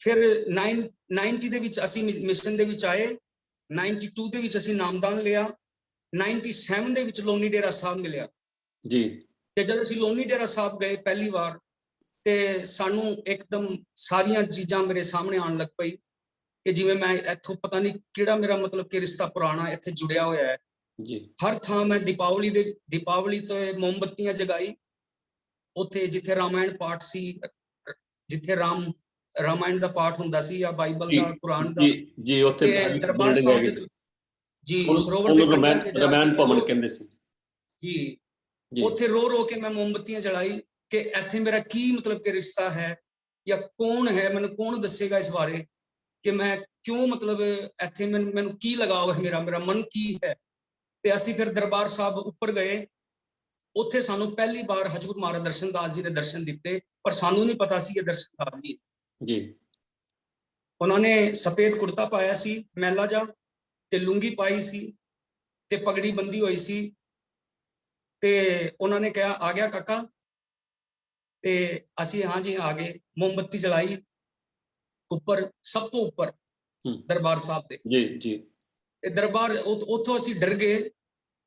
ਫਿਰ 90 ਦੇ ਵਿੱਚ ਅਸੀਂ ਮਿਸ਼ਨ ਦੇ ਵਿੱਚ ਆਏ, 92 ਦੇ ਵਿੱਚ ਅਸੀਂ ਨਾਮਦਾਨ ਲਿਆ, 97 ਦੇ ਵਿੱਚ ਲੋਨੀ ਡੇਰਾ ਸਾਹਿਬ ਮਿਲਿਆ ਜੀ ਤੇ ਜਦ ਅਸੀਂ ਲੋਨੀ ਡੇਰਾ ਸਾਹਿਬ ਗਏ ਪਹਿਲੀ ਵਾਰ ਤੇ ਸਾਨੂੰ ਇੱਕਦਮ ਸਾਰੀਆਂ ਚੀਜ਼ਾਂ ਮੇਰੇ ਸਾਹਮਣੇ ਆਉਣ ਲੱਗ ਪਈ ਕਿ ਜਿਵੇਂ ਮੈਂ ਇੱਥੋਂ ਪਤਾ ਨਹੀਂ ਕਿਹੜਾ ਮੇਰਾ ਮਤਲਬ ਕਿ ਰਿਸ਼ਤਾ ਪੁਰਾਣਾ ਇੱਥੇ ਜੁੜਿਆ ਹੋਇਆ ਹੈ। ਜੀ ਹਰ ਥਾਂ ਮੈਂ ਦੀਪਾਵਲੀ ਤੋਂ ਮੋਮਬੱਤੀਆਂ ਜਗਾਈ, ਉੱਥੇ ਜਿੱਥੇ ਰਾਮਾਇਣ ਪਾਠ ਸੀ, ਜਿੱਥੇ ਰਾਮਾਇਣ ਦਾ ਪਾਠ ਹੁੰਦਾ ਸੀ ਜਾਂ ਬਾਈਬਲ ਦਾ, ਕੁਰਾਨ ਦਾ, ਜੀ ਜੀ ਉੱਥੇ ਤੇ ਦਰਬਾਰ ਬਿਲਡਿੰਗ ਸਾਹਿਬ ਹੈਗੀ ਜੀ ਸਰੋਵਰ ਦੇ ਕੰਢੇ ਤੇ ਜਾ ਰਮਾਇਣ ਭਵਨ ਕੇ ਕਹਿੰਦੇ ਸੀ ਜੀ ਜੀ। ਉੱਥੇ ਰੋ ਕੇ ਮੈਂ ਮੋਮਬੱਤੀਆਂ ਜਲਾਈ ਕਿ ਇੱਥੇ ਮੇਰਾ ਕੀ ਮਤਲਬ ਕਿ ਰਿਸ਼ਤਾ ਹੈ ਜਾਂ ਕੌਣ ਹੈ, ਮੈਨੂੰ ਕੌਣ ਦੱਸੇਗਾ ਇਸ ਬਾਰੇ ਕਿ ਮੈਂ ਕਿਉਂ ਮਤਲਬ ਇੱਥੇ ਮੈਨੂੰ ਕੀ ਲਗਾਵ ਹੈ, ਮੇਰਾ ਮਨ ਕੀ ਹੈ। ਤੇ ਅਸੀਂ ਫਿਰ ਦਰਬਾਰ ਸਾਹਿਬ ਉੱਪਰ ਗਏ, ਉੱਥੇ ਸਾਨੂੰ ਪਹਿਲੀ ਵਾਰ ਹਜੂਰ ਮਹਾਰਾਜ ਦਰਸ਼ਨ ਦਾਸ ਜੀ ਨੇ ਦਰਸ਼ਨ ਦਿੱਤੇ, ਪਰ ਸਾਨੂੰ ਨਹੀਂ ਪਤਾ ਸੀ ਇਹ ਦਰਸ਼ਨ ਦਾਸ ਜੀ ਜੀ। ਉਹਨਾਂ ਨੇ ਸਫੇਦ ਕੁੜਤਾ ਪਾਇਆ ਸੀ ਮੈਲਾ ਜਾ ਤੇ ਲੁੰਗੀ ਪਾਈ ਸੀ ਤੇ ਪਗੜੀ ਬੰਦੀ ਹੋਈ ਸੀ ਤੇ ਉਹਨਾਂ ਨੇ ਕਿਹਾ ਆ ਗਿਆ ਕਾਕਾ, ਤੇ ਅਸੀਂ ਹਾਂ ਜੀ ਆ ਗਏ। ਮੋਮਬੱਤੀ ਜਲਾਈ ਉੱਪਰ, ਸਭ ਤੋਂ ਉੱਪਰ ਦਰਬਾਰ ਸਾਹਿਬ ਦੇ ਜੀ ਜੀ। ਤੇ ਦਰਬਾਰ ਉੱਥੋਂ ਅਸੀਂ ਡਰ ਗਏ।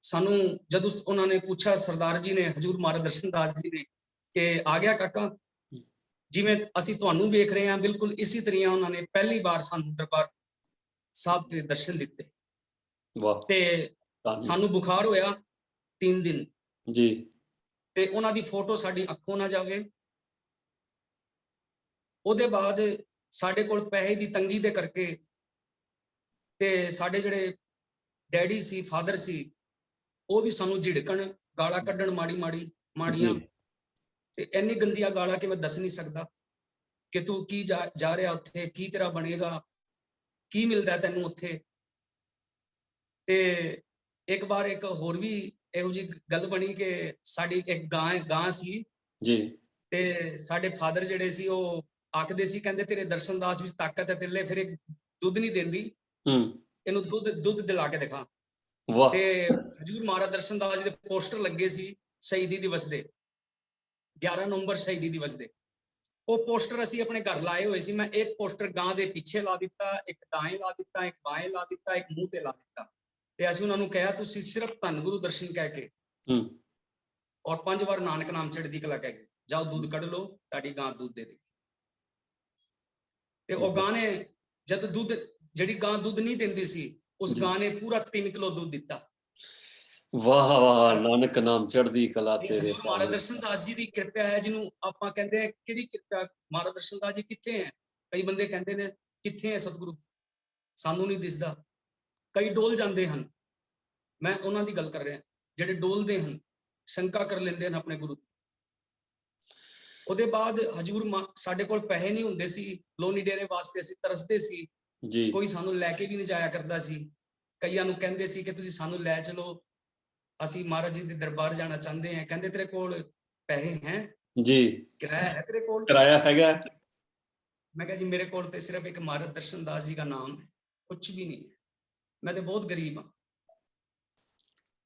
ਸਾਨੂੰ ਜਦੋਂ ਉਹਨਾਂ ਨੇ ਪੁੱਛਿਆ ਸਰਦਾਰ ਜੀ ਨੇ, ਹਜੂਰ ਮਹਾਰਾਜ ਦਰਸ਼ਨ ਦਾਸ ਜੀ ਨੇ ਕਿ ਆ ਗਿਆ ਕਾਕਾ, ਜਿਵੇਂ ਅਸੀਂ ਤੁਹਾਨੂੰ ਵੇਖ ਰਹੇ ਹਾਂ ਬਿਲਕੁਲ ਇਸੇ ਤਰੀਆਂ ਉਹਨਾਂ ਨੇ ਪਹਿਲੀ ਵਾਰ ਸਾਨੂੰ ਦਰਬਾਰ ਸਾਹਿਬ ਦੇ ਦਰਸ਼ਨ ਦਿੱਤੇ। ਵਾਹ। ਤੇ ਸਾਨੂੰ ਬੁਖਾਰ ਹੋਇਆ 3 ਦਿਨ ਜੀ। ਤੇ ਉਹਨਾਂ ਦੀ ਫੋਟੋ ਸਾਡੀ ਅੱਖੋਂ ਨਾ ਜਾਵੇ। ਉਹਦੇ ਬਾਅਦ ਸਾਡੇ ਕੋਲ ਪੈਸੇ ਦੀ ਤੰਗੀ ਦੇ ਕਰਕੇ ਤੇ ਸਾਡੇ ਜਿਹੜੇ ਡੈਡੀ ਸੀ, ਫਾਦਰ ਸੀ, ਉਹ ਵੀ ਸਾਨੂੰ ਝਿੜਕਣ, ਗਾਲਾਂ ਕੱਢਣ ਮਾੜੀਆਂ ਤੇ ਇੰਨੀ ਗੰਦੀਆਂ ਗਾਲਾਂ ਕਿ ਮੈਂ ਦੱਸ ਨਹੀਂ ਸਕਦਾ ਕਿ ਤੂੰ ਕੀ ਜਾ ਰਿਹਾ ਉੱਥੇ, ਕੀ ਤੇਰਾ ਬਣੇਗਾ, ਕੀ ਮਿਲਦਾ ਤੈਨੂੰ ਉੱਥੇ। ਤੇ ਇੱਕ ਵਾਰ ਇੱਕ ਹੋਰ ਵੀ ਇਹੋ ਜਿਹੀ ਗੱਲ ਬਣੀ ਕਿ ਸਾਡੀ ਇੱਕ ਗਾਂ ਸੀ ਜੀ। ਤੇ ਸਾਡੇ ਫਾਦਰ ਜਿਹੜੇ ਸੀ ਉਹ ਆਖਦੇ ਸੀ, ਕਹਿੰਦੇ ਤੇਰੇ ਦਰਸ਼ਨ ਦਾਸ ਵਿੱਚ ਤਾਕਤ ਹੈ, ਤੇਰੇ ਫਿਰ ਇੱਕ ਦੁੱਧ ਨਹੀਂ ਦਿੰਦੀ, ਇਹਨੂੰ ਦੁੱਧ ਦਿਲਾ ਕੇ ਦਿਖਾ। ਵਾਹ। ਤੇ ਹਜੂਰ ਮਹਾਰਾਜ ਦਰਸ਼ਨ ਦਾਸ ਜੀ ਦੇ ਪੋਸਟਰ ਲੱਗੇ ਸੀ ਸ਼ਹੀਦੀ ਦਿਵਸ ਦੇ, 11 ਨਵੰਬਰ ਸ਼ਹੀਦੀ ਦਿਵਸ ਦੇ। ਉਹ ਪੋਸਟਰ ਅਸੀਂ ਆਪਣੇ ਘਰ ਲਾਏ ਹੋਏ ਸੀ। ਮੈਂ ਇੱਕ ਪੋਸਟਰ ਗਾਂ ਦੇ ਪਿੱਛੇ ਲਾ ਦਿੱਤਾ, ਇੱਕ ਦਾएं ਲਾ ਦਿੱਤਾ, ਇੱਕ ਬਾएं ਲਾ ਦਿੱਤਾ, ਇੱਕ ਮੂੰਹ ਤੇ ਲਾ ਦਿੱਤਾ ਤੇ ਅਸੀਂ ਉਹਨਾਂ ਨੂੰ ਕਿਹਾ ਤੁਸੀਂ ਸਿਰਫ ਧੰਨ ਗੁਰੂ ਦਰਸ਼ਨ ਕਹਿ ਕੇ ਔਰ 5 ਵਾਰ ਨਾਨਕ ਨਾਮ ਚੜ੍ਹਦੀ ਕਲਾ ਕਹਿ ਕੇ ਜਾਓ, ਦੁੱਧ ਕੱਢ ਲਓ, ਤੁਹਾਡੀ ਗਾਂ ਦੁੱਧ ਦੇ ਦੇਗੀ। ਤੇ ਉਹ ਗਾਂ ਨੇ ਜਦ ਜਿਹੜੀ ਗਾਂ ਦੁੱਧ ਨਹੀਂ ਦਿੰਦੀ ਸੀ, ਉਸ ਜੀ। ਗਾਂ ਨੇ ਪੂਰਾ 3 ਕਿਲੋ ਦੁੱਧ ਦਿੱਤਾ। ਵਾਹ ਵਾਹ, ਨਾਨਕ ਨਾਮ ਚੜ੍ਹਦੀ ਕਲਾ ਇਹ ਤੇਰੇ ਹਜ਼ੂਰ ਮਹਾਰਾਜ ਭਾਣੇ। ਦਰਸ਼ਨ ਦਾਸ ਜੀ ਦੀ ਕਿਰਪਾ ਹੈ, ਜਿਹਨੂੰ ਆਪਾਂ ਕਹਿੰਦੇ ਆ ਕਿਹੜੀ ਕਿਰਪਾ, ਮਹਾਰਾਜ ਦਰਸ਼ਨ ਦਾਸ ਜੀ ਕਿੱਥੇ ਹੈ? ਕਈ ਬੰਦੇ ਕਹਿੰਦੇ ਨੇ ਕਿੱਥੇ ਹੈ ਸਤਿਗੁਰੂ, ਸਾਨੂੰ ਨਹੀਂ ਦਿਸਦਾ। ਕਈ ਡੋਲ ਜਾਂਦੇ ਹਨ, ਮੈਂ ਉਹਨਾਂ ਦੀ ਗੱਲ ਕਰ ਰਿਹਾ, ਜਿਹੜੇ ਡੋਲਦੇ ਹਨ, ਸ਼ੰਕਾ ਕਰ ਲੈਂਦੇ ਹਨ ਆਪਣੇ ਗੁਰੂ। ਉਹਦੇ ਬਾਅਦ ਹਜ਼ੂਰ ਸਾਡੇ ਕੋਲ ਪੈਸੇ ਨਹੀਂ ਹੁੰਦੇ ਸੀ, ਲੋਨੀ ਡੇਰੇ ਵਾਸਤੇ ਅਸੀਂ ਤਰਸਦੇ ਸੀ, ਜੀ ਕੋਈ ਸਾਨੂੰ ਲੈ ਕੇ ਵੀ ਨਹੀਂ ਜਾਇਆ ਕਰਦਾ ਸੀ। ਕਈਆਂ ਨੂੰ ਕਹਿੰਦੇ ਸੀ ਕਿ ਤੁਸੀਂ ਸਾਨੂੰ ਲੈ ਚਲੋ, ਅਸੀਂ ਮਹਾਰਾਜ ਜੀ ਦੇ ਦਰਬਾਰ ਜਾਣਾ ਚਾਹੁੰਦੇ ਹਾਂ। ਕਹਿੰਦੇ ਤੇਰੇ ਕੋਲ ਪੈਸੇ ਹੈ, ਜੀ, ਕਿਰਾਇਆ ਹੈ ਤੇਰੇ ਕੋਲ? ਕਿਰਾਇਆ ਹੈਗਾ? ਮੈਂ ਕਿਹਾ ਜੀ ਮੇਰੇ ਕੋਲ ਤੇ ਸਿਰਫ ਇੱਕ ਮਹਾਰਾਜ ਦਰਸ਼ਨ ਦਾਸ ਜੀ ਦਾ ਨਾਮ ਹੈ, ਕੁਛ ਵੀ ਨਹੀਂ ਹੈ, ਮੈਂ ਤੇ ਬਹੁਤ ਗਰੀਬ ਹਾਂ।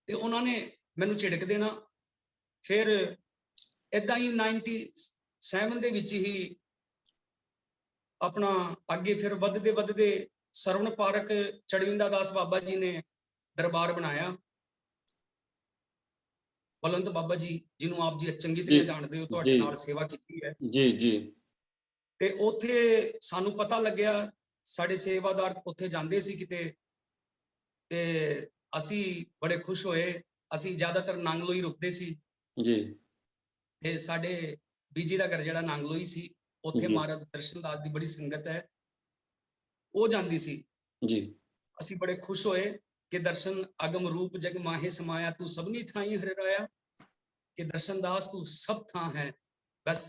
ਤੇ ਉਹਨਾਂ ਨੇ ਮੈਨੂੰ ਝਿੜਕ ਦੇਣਾ। ਫਿਰ ਏਦਾਂ ਹੀ 97 ਦੇ ਵਿੱਚ ਹੀ ਆਪਣਾ ਅੱਗੇ ਫਿਰ ਵੱਧਦੇ ਸਰਵਣ ਪਾਰਕ ਚੜਵਿੰਦਾ ਦਾਸ ਬਾਬਾ ਜੀ ਨੇ ਦਰਬਾਰ ਬਣਾਇਆ। ਬਲਵੰਤ ਬਾਬਾ ਜੀ, ਜਿਹਨੂੰ ਆਪ ਜੀ ਚੰਗੀ ਤਰ੍ਹਾਂ ਜਾਣਦੇ ਹੋ, ਤੁਹਾਡੇ ਨਾਲ ਸੇਵਾ ਕੀਤੀ ਹੈ। ਜੀ ਜੀ। ਤੇ ਉੱਥੇ ਸਾਨੂੰ ਪਤਾ ਲੱਗਿਆ, ਸਾਡੇ ਸੇਵਾਦਾਰ ਉੱਥੇ ਜਾਂਦੇ ਸੀ ਕਿਤੇ, ਤੇ ਅਸੀਂ ਬੜੇ ਖੁਸ਼ ਹੋਏ। ਅਸੀਂ ਜ਼ਿਆਦਾਤਰ ਨਾਂਗਲੋਈ ਰੁਕਦੇ ਸੀ ਜੀ ਤੇ ਸਾਡੇ ਬੀਜੀ ਦਾ ਘਰ ਜਿਹੜਾ ਨਾਂਗਲੋਈ ਸੀ, ਉੱਥੇ ਜੀ ਮਹਾਰਾਜ ਦਰਸ਼ਨ ਦਾਸ ਦੀ ਬੜੀ ਸੰਗਤ ਹੈ, ਉਹ ਜਾਂਦੀ ਸੀ। ਜੀ। ਅਸੀਂ ਬੜੇ ਖੁਸ਼ ਹੋਏ ਕਿ ਦਰਸ਼ਨ ਅਗਮ ਰੂਪ ਜਗ ਮਾਹੇ ਸਮਾਇਆ, ਤੂੰ ਸਭਨੀ ਥਾਈ ਹਰਿ ਰਾਇਆ, ਕਿ ਦਰਸ਼ਨ ਦਾਸ ਤੂੰ ਸਭ ਥਾਂ ਹੈ, ਬਸ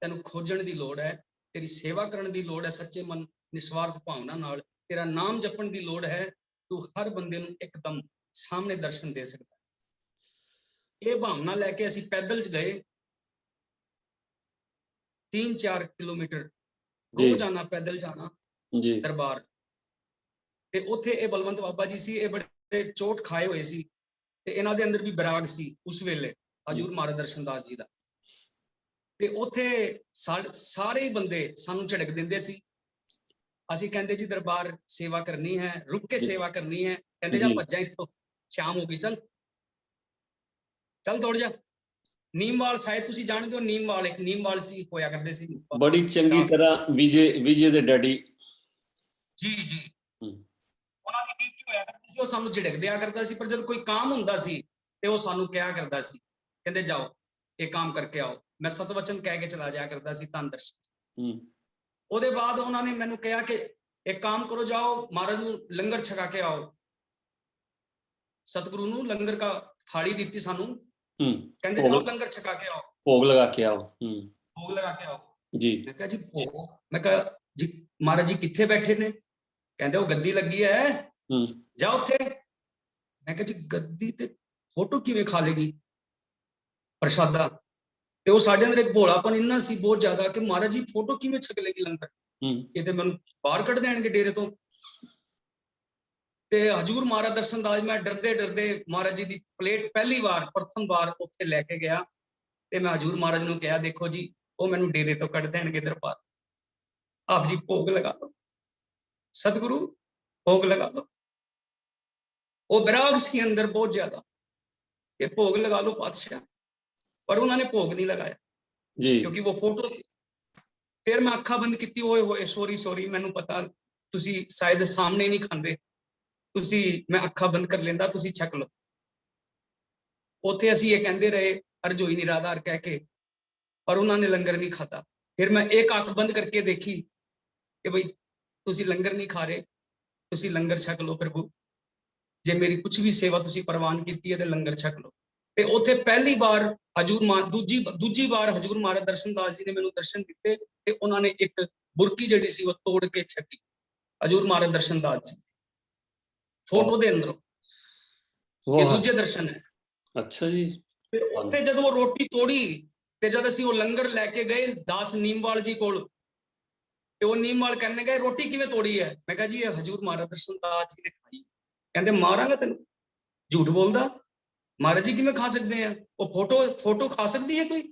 ਤੈਨੂੰ ਖੋਜਣ ਦੀ ਲੋੜ ਹੈ, ਤੇਰੀ ਸੇਵਾ ਕਰਨ ਦੀ ਲੋੜ ਹੈ, ਸੱਚੇ ਮਨ ਨਿਸਵਾਰਥ ਭਾਵਨਾ ਨਾਲ ਤੇਰਾ ਨਾਮ ਜਪਣ ਦੀ ਲੋੜ ਹੈ, ਤੂੰ ਹਰ ਬੰਦੇ ਨੂੰ ਇੱਕਦਮ ਸਾਹਮਣੇ ਦਰਸ਼ਨ ਦੇ ਸਕਦਾ। ਇਹ ਭਾਵਨਾ ਲੈ ਕੇ ਅਸੀਂ ਪੈਦਲ ਚ ਗਏ, 3-4 ਕਿਲੋਮੀਟਰ ਰੋਜ਼ ਆਣਾ, ਪੈਦਲ ਜਾਣਾ ਜੀ ਦਰਬਾਰ। ਤੇ ਉੱਥੇ ਇਹ ਬਲਵੰਤ ਬਾਬਾ ਜੀ ਸੀ, ਇਹ ਬੜੇ ਚੋਟ ਖਾਏ ਹੋਏ ਸੀ, ਤੇ ਇਹਨਾਂ ਦੇ ਅੰਦਰ ਵੀ ਬੈਰਾਗ ਸੀ ਉਸ ਵੇਲੇ ਹਜ਼ੂਰ ਮਹਾਰਾਜ ਦਰਸ਼ਨ ਦਾਸ ਜੀ ਦਾ। ਤੇ ਉੱਥੇ ਸਾਰੇ ਹੀ ਬੰਦੇ ਸਾਨੂੰ ਝਿੜਕ ਦਿੰਦੇ ਸੀ। ਅਸੀਂ ਕਹਿੰਦੇ ਜੀ ਦਰਬਾਰ ਸੇਵਾ ਕਰਨੀ ਹੈ, ਰੁਕ ਕੇ ਸੇਵਾ ਕਰਨੀ ਹੈ। ਕਹਿੰਦੇ ਜਾ ਭੱਜਾਂ ਇੱਥੋਂ, ਸ਼ਾਮ ਹੋ ਗਈ, ਚੱਲ ਦੌੜ ਜਾ। ਨੀਮਵਾਲ ਸਾਹਿਬ ਤੁਸੀਂ ਜਾਣਦੇ ਹੋ, ਨੀਮਵਾਲ ਇੱਕ ਨੀਮਵਾਲ ਸੀ, ਹੋਇਆ ਕਰਦੇ ਸੀ, ਬੜੀ ਚੰਗੀ ਤਰ੍ਹਾਂ ਵਿਜੇ ਦੇ ਡੈਡੀ। ਜੀ ਜੀ। ਉਹਨਾਂ ਦੀ ਡਿਊਟੀ ਹੋਇਆ ਕਰਦੀ ਸੀ, ਉਹ ਸਾਨੂੰ ਝਿੜਕ ਦਿਆ ਕਰਦਾ ਸੀ, ਪਰ ਜਦ ਕੋਈ ਕੰਮ ਹੁੰਦਾ ਸੀ ਤੇ ਉਹ ਸਾਨੂੰ ਕਿਹਾ ਕਰਦਾ ਸੀ, ਕਹਿੰਦੇ ਜਾਓ ਇਹ ਕੰਮ ਕਰਕੇ ਆਓ। ਮੈਂ ਸਤਵਚਨ ਕਹਿ ਕੇ ਚਲਾ ਜਾਇਆ ਕਰਦਾ ਸੀ, ਧੰਨ ਦਰਸ਼ਨ। ਉਹਦੇ ਬਾਅਦ ਉਹਨਾਂ ਨੇ ਮੈਨੂੰ ਕਿਹਾ ਕਿ ਇੱਕ ਕੰਮ ਕਰੋ, ਜਾਓ ਮਹਾਰਾਜ ਨੂੰ ਲੰਗਰ ਛਕਾ ਕੇ ਆਓ। ਸਤਿਗੁਰੂ ਨੂੰ ਲੰਗਰ ਦਾ ਥਾਲੀ ਦਿੱਤੀ ਸਾਨੂੰ, ਕਹਿੰਦੇ ਜਾਓ ਲੰਗਰ ਛਕਾ ਕੇ ਆਓ, ਭੋਗ ਲਗਾ ਕੇ ਆਓ, ਭੋਗ ਲਗਾ ਕੇ ਆਓ ਜੀ। ਮੈਂ ਕਿਹਾ ਜੀ ਭੋਗ, ਮੈਂ ਕਿਹਾ ਜੀ ਮਹਾਰਾਜ ਜੀ ਕਿੱਥੇ ਬੈਠੇ ਨੇ? ਕਹਿੰਦੇ ਉਹ ਗੱਦੀ ਲੱਗੀ ਹੈ, ਜਾ ਉੱਥੇ। ਮੈਂ ਕਿਹਾ ਜੀ ਗੱਦੀ ਤੇ ਫੋਟੋ ਕਿਵੇਂ ਖਾ ਲੇਗੀ ਪ੍ਰਸ਼ਾਦਾ? ਤੇ ਉਹ ਸਾਡੇ ਅੰਦਰ ਇੱਕ ਭੋਲਾਪਨ ਇੰਨਾ ਸੀ ਬਹੁਤ ਜ਼ਿਆਦਾ ਕਿ ਮਹਾਰਾਜ ਜੀ ਫੋਟੋ ਕਿਵੇਂ ਛਕ ਲੇਗੀ ਲੰਗਰ, ਇਹ ਤੇ ਮੈਨੂੰ ਬਾਹਰ ਕੱਢ ਦੇਣਗੇ ਡੇਰੇ ਤੋਂ। ਤੇ ਹਜ਼ੂਰ ਮਹਾਰਾਜ ਦਰਸ਼ਨ ਦਾਸ, ਮੈਂ ਡਰਦੇ ਮਹਾਰਾਜ ਜੀ ਦੀ ਪਲੇਟ ਪਹਿਲੀ ਵਾਰ ਪ੍ਰਥਮ ਵਾਰ ਉੱਥੇ ਲੈ ਕੇ ਗਿਆ, ਤੇ ਮੈਂ ਹਜ਼ੂਰ ਮਹਾਰਾਜ ਨੂੰ ਕਿਹਾ ਦੇਖੋ ਜੀ ਉਹ ਮੈਨੂੰ ਡੇਰੇ ਤੋਂ ਕੱਢ ਦੇਣਗੇ ਦਰਬਾਰ, ਆਪ ਜੀ ਭੋਗ ਲਗਾ ਲਓ, ਸਤਿਗੁਰੂ ਭੋਗ ਲਗਾ ਲਓ। ਉਹ ਵਿਰਾਗ ਸੀ ਅੰਦਰ ਬਹੁਤ ਜ਼ਿਆਦਾ ਕਿ ਭੋਗ ਲਗਾ ਲਓ ਪਾਤਸ਼ਾਹ, ਪਰ ਉਹਨਾਂ ਨੇ ਭੋਗ ਨਹੀਂ ਲਗਾਇਆ ਜੀ, ਕਿਉਂਕਿ ਉਹ ਫੋਟੋ ਸੀ। ਫਿਰ ਮੈਂ ਅੱਖਾਂ ਬੰਦ ਕੀਤੀ, ਓਏ ਹੋਏ ਸੋਰੀ, ਮੈਨੂੰ ਪਤਾ ਤੁਸੀਂ ਸ਼ਾਇਦ ਸਾਹਮਣੇ ਨਹੀਂ ਖਾਂਦੇ, ਤੁਸੀਂ, ਮੈਂ ਅੱਖਾਂ ਬੰਦ ਕਰ ਲੈਂਦਾ, ਤੁਸੀਂ ਛਕ ਲਓ। ਉੱਥੇ ਅਸੀਂ ਇਹ ਕਹਿੰਦੇ ਰਹੇ ਅਰਜੋਈ ਨਿਰਾਧਾਰ ਕਹਿ ਕੇ, ਪਰ ਉਹਨਾਂ ਨੇ ਲੰਗਰ ਨਹੀਂ ਖਾਧਾ। ਫਿਰ ਮੈਂ ਇੱਕ ਅੱਖ ਬੰਦ ਕਰਕੇ ਦੇਖੀ ਕਿ ਬਈ ਤੁਸੀਂ ਲੰਗਰ ਨਹੀਂ ਖਾ ਰਹੇ, ਤੁਸੀਂ ਲੰਗਰ ਛਕ ਲਓ ਪ੍ਰਭੂ, ਜੇ ਮੇਰੀ ਕੁਝ ਵੀ ਸੇਵਾ ਤੁਸੀਂ ਪ੍ਰਵਾਨ ਕੀਤੀ ਹੈ ਤੇ ਲੰਗਰ ਛਕ ਲਓ। ਤੇ ਉੱਥੇ ਪਹਿਲੀ ਵਾਰ ਦੂਜੀ ਵਾਰ ਹਜ਼ੂਰ ਮਹਾਰਾਜ ਦਰਸ਼ਨ ਦਾਸ ਜੀ ਨੇ ਮੈਨੂੰ ਦਰਸ਼ਨ ਦਿੱਤੇ, ਤੇ ਉਹਨਾਂ ਨੇ ਇੱਕ ਬੁਰਕੀ ਜਿਹੜੀ ਸੀ ਉਹ ਤੋੜ ਕੇ ਛਕੀ, ਹਜ਼ੂਰ ਮਹਾਰਾਜ ਦਰਸ਼ਨ ਦਾਸ ਜੀ ਫੋਟੋ ਦੇ ਅੰਦਰੋਂ। ਇਹ ਦੂਜੇ ਦਰਸ਼ਨ ਹੈ। ਅੱਛਾ ਜੀ। ਫਿਰ ਉੱਥੇ ਜਦੋਂ ਉਹ ਰੋਟੀ ਤੋੜੀ ਤੇ ਜਦ ਅਸੀਂ ਉਹ ਲੰਗਰ ਲੈ ਕੇ ਗਏ ਦਾਸ ਨੀਮਵਾਲ ਜੀ ਕੋਲ, ਤੇ ਉਹ ਨੀਮਵਾਲ ਕਹਿੰਦੇ ਗਏ ਰੋਟੀ ਕਿਵੇਂ ਤੋੜੀ ਹੈ? ਮੈਂ ਕਿਹਾ ਜੀ ਇਹ ਹਜ਼ੂਰ ਮਹਾਰਾਜ ਦਰਸ਼ਨ ਦਾਸ ਜੀ ਨੇ ਖਾਈ। ਕਹਿੰਦੇ ਮਾਰਾਂਗਾ ਤੈਨੂੰ, ਝੂਠ ਬੋਲਦਾ, ਮਹਾਰਾਜ ਜੀ ਕਿਵੇਂ ਖਾ ਸਕਦੇ ਆ? ਉਹ ਫੋਟੋ ਖਾ ਸਕਦੀ ਹੈ ਕੋਈ?